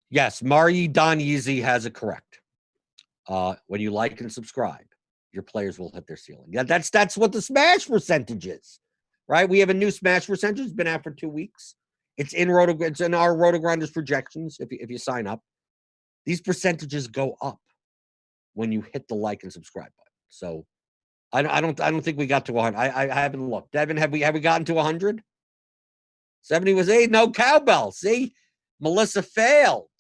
Yes, Mari Donyeezy has it correct. When you like and subscribe, your players will hit their ceiling. Yeah, that's what the smash percentage is, right? We have a new smash percentage. It's been out for 2 weeks. It's in our RotoGrinders projections. If you sign up, these percentages go up when you hit the like and subscribe button. So I don't think we got to 100. I haven't looked. Devin, have we gotten to 100? 70 was 8. No cowbell. See, Melissa failed.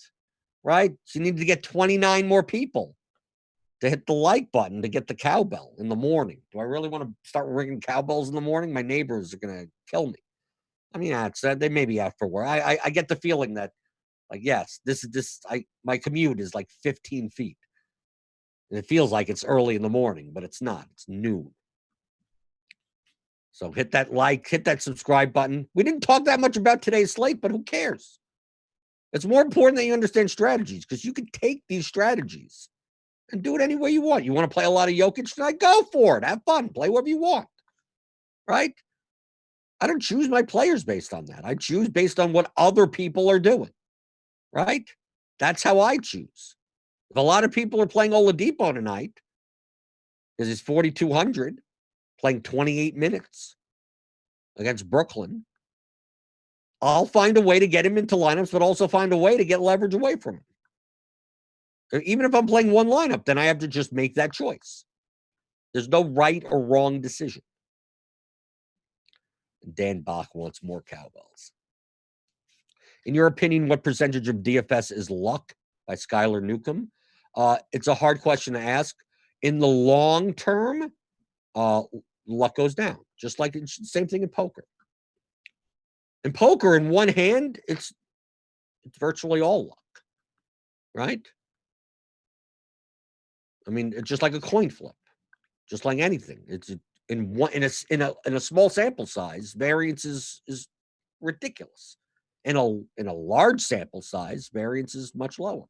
Right? She needed to get 29 more people to hit the like button to get the cowbell in the morning. Do I really want to start ringing cowbells in the morning? My neighbors are going to kill me. I mean, they may be out for work. I get the feeling that Like, yes, my commute is like 15 feet. And it feels like it's early in the morning, but it's not. It's noon. So hit that like, hit that subscribe button. We didn't talk that much about today's slate, but who cares? It's more important that you understand strategies, because you can take these strategies and do it any way you want. You want to play a lot of Jokic tonight? Go for it. Have fun. Play whatever you want. Right? I don't choose my players based on that. I choose based on what other people are doing. Right? That's how I choose. If a lot of people are playing Oladipo tonight, because he's 4,200, playing 28 minutes against Brooklyn, I'll find a way to get him into lineups, but also find a way to get leverage away from him. Even if I'm playing one lineup, then I have to just make that choice. There's no right or wrong decision. Dan Bach wants more cowbells. In your opinion, what percentage of DFS is luck? By Skylar Newcomb. It's a hard question to ask. In the long term, luck goes down. Just like same thing in poker. In poker, in one hand, it's virtually all luck, right? I mean, it's just like a coin flip, just like anything. It's in a small sample size, variance is ridiculous. In a large sample size, variance is much lower.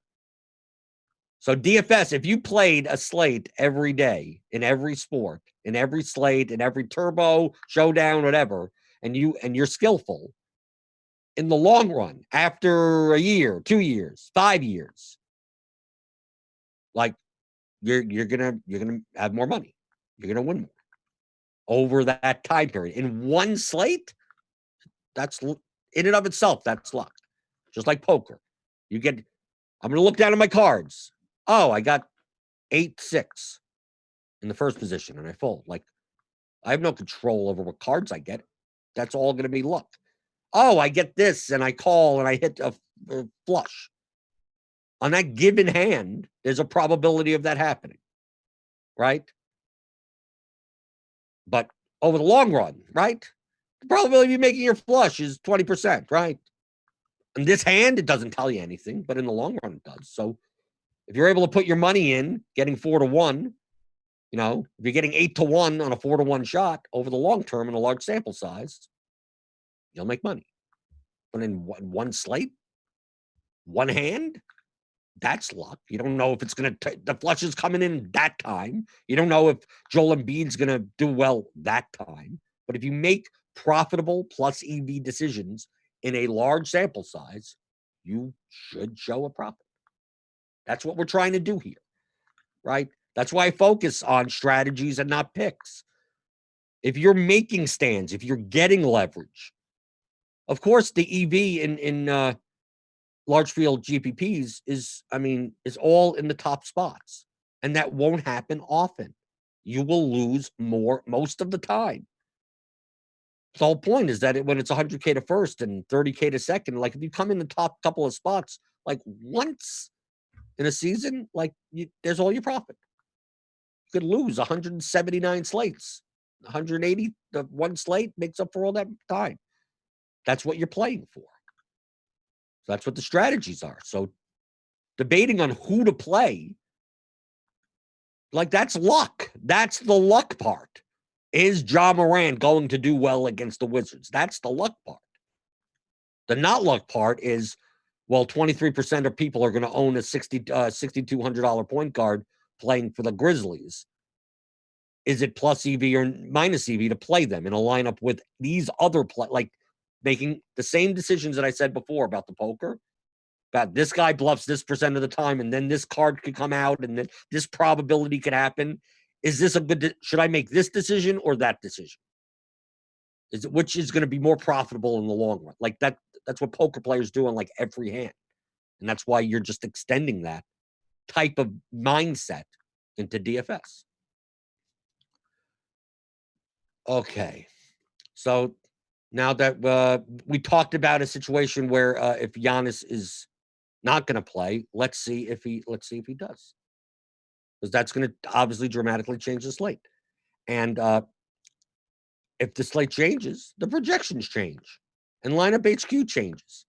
So DFS, if you played a slate every day in every sport, in every slate, in every turbo, showdown, whatever, and you're skillful, in the long run, after a year, 2 years, 5 years, like you're gonna have more money. You're gonna win more over that time period. In one slate, that's in and of itself, that's luck. Just like poker. I'm gonna look down at my cards. Oh, I got 8-6 in the first position, and I fold. Like, I have no control over what cards I get. That's all gonna be luck. Oh, I get this, and I call, and I hit a flush. On that given hand, there's a probability of that happening, right? But over the long run, right? The probability of you making your flush is 20%, right? In this hand, it doesn't tell you anything, but in the long run, it does. So if you're able to put your money in, getting 4-1, if you're getting 8-1 on a 4-1 shot over the long term in a large sample size, you'll make money. But in one slate, one hand, that's luck. You don't know if it's going to, the flush is coming in that time. You don't know if Joel Embiid's going to do well that time. But if you make profitable plus EV decisions in a large sample size, you should show a profit. That's what we're trying to do here, right? That's why I focus on strategies and not picks. If you're making stands, if you're getting leverage, of course, the EV in large field GPPs is all in the top spots. And that won't happen often. You will lose more most of the time. The whole point is that when it's 100K to first and 30K to second, like if you come in the top couple of spots, like once in a season, like there's all your profit. You could lose 179 slates. 180, the one slate makes up for all that time. That's what you're playing for. So that's what the strategies are. So debating on who to play, like that's luck. That's the luck part. Is Ja Morant going to do well against the Wizards? That's the luck part. The not luck part is, well, 23% of people are going to own a $6,200 point guard playing for the Grizzlies. Is it plus EV or minus EV to play them in a lineup with these other like making the same decisions that I said before about the poker? About this guy bluffs this percent of the time, and then this card could come out, and then this probability could happen. Is this should I make this decision or that decision? Which is going to be more profitable in the long run? Like that's what poker players do on like every hand. And that's why you're just extending that type of mindset into DFS. Okay. So now that we talked about a situation where if Giannis is not going to play, let's see if he does, because that's going to obviously dramatically change the slate. And if the slate changes, the projections change, and lineup HQ changes.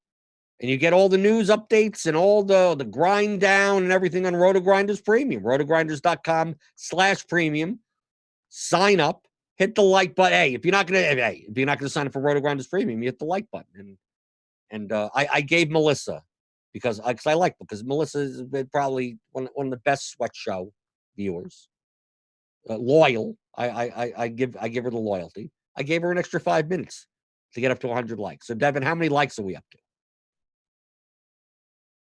And you get all the news updates and all the grind down and everything on RotoGrinders Premium. RotoGrinders.com/premium. Sign up. Hit the like button. Hey, if you're not gonna sign up for RotoGrinders Premium, you hit the like button. And I gave Melissa because Melissa is probably one of the best sweat show viewers. Loyal. I give her the loyalty. I gave her an extra 5 minutes to get up to 100 likes. So Devin, how many likes are we up to?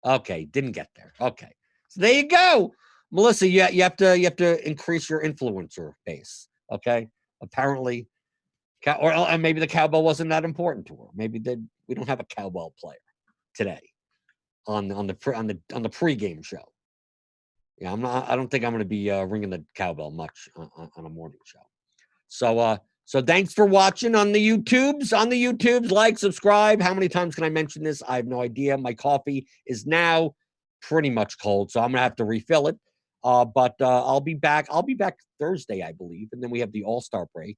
Okay, didn't get there. Okay, so there you go, Melissa. You have to increase your influencer base. Okay, apparently, or maybe the cowbell wasn't that important to her. Maybe we don't have a cowbell player today on the pregame show. Yeah, I don't think I'm going to be ringing the cowbell much on a morning show. So thanks for watching on the YouTubes. On the YouTubes, like, subscribe. How many times can I mention this? I have no idea. My coffee is now pretty much cold, so I'm gonna have to refill it. But I'll be back. I'll be back Thursday, I believe, and then we have the All-Star break.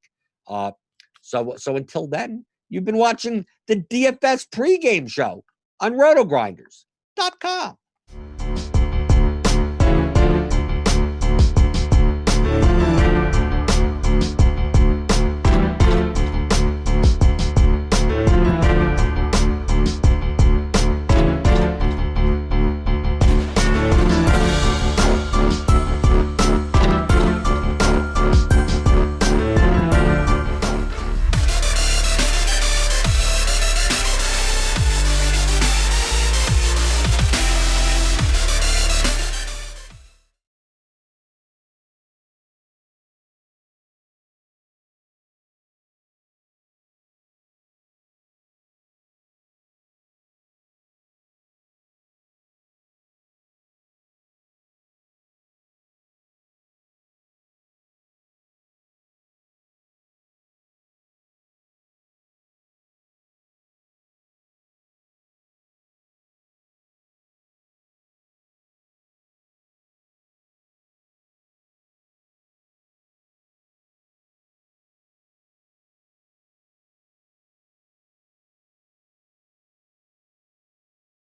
So until then, you've been watching the DFS pregame show on RotoGrinders.com.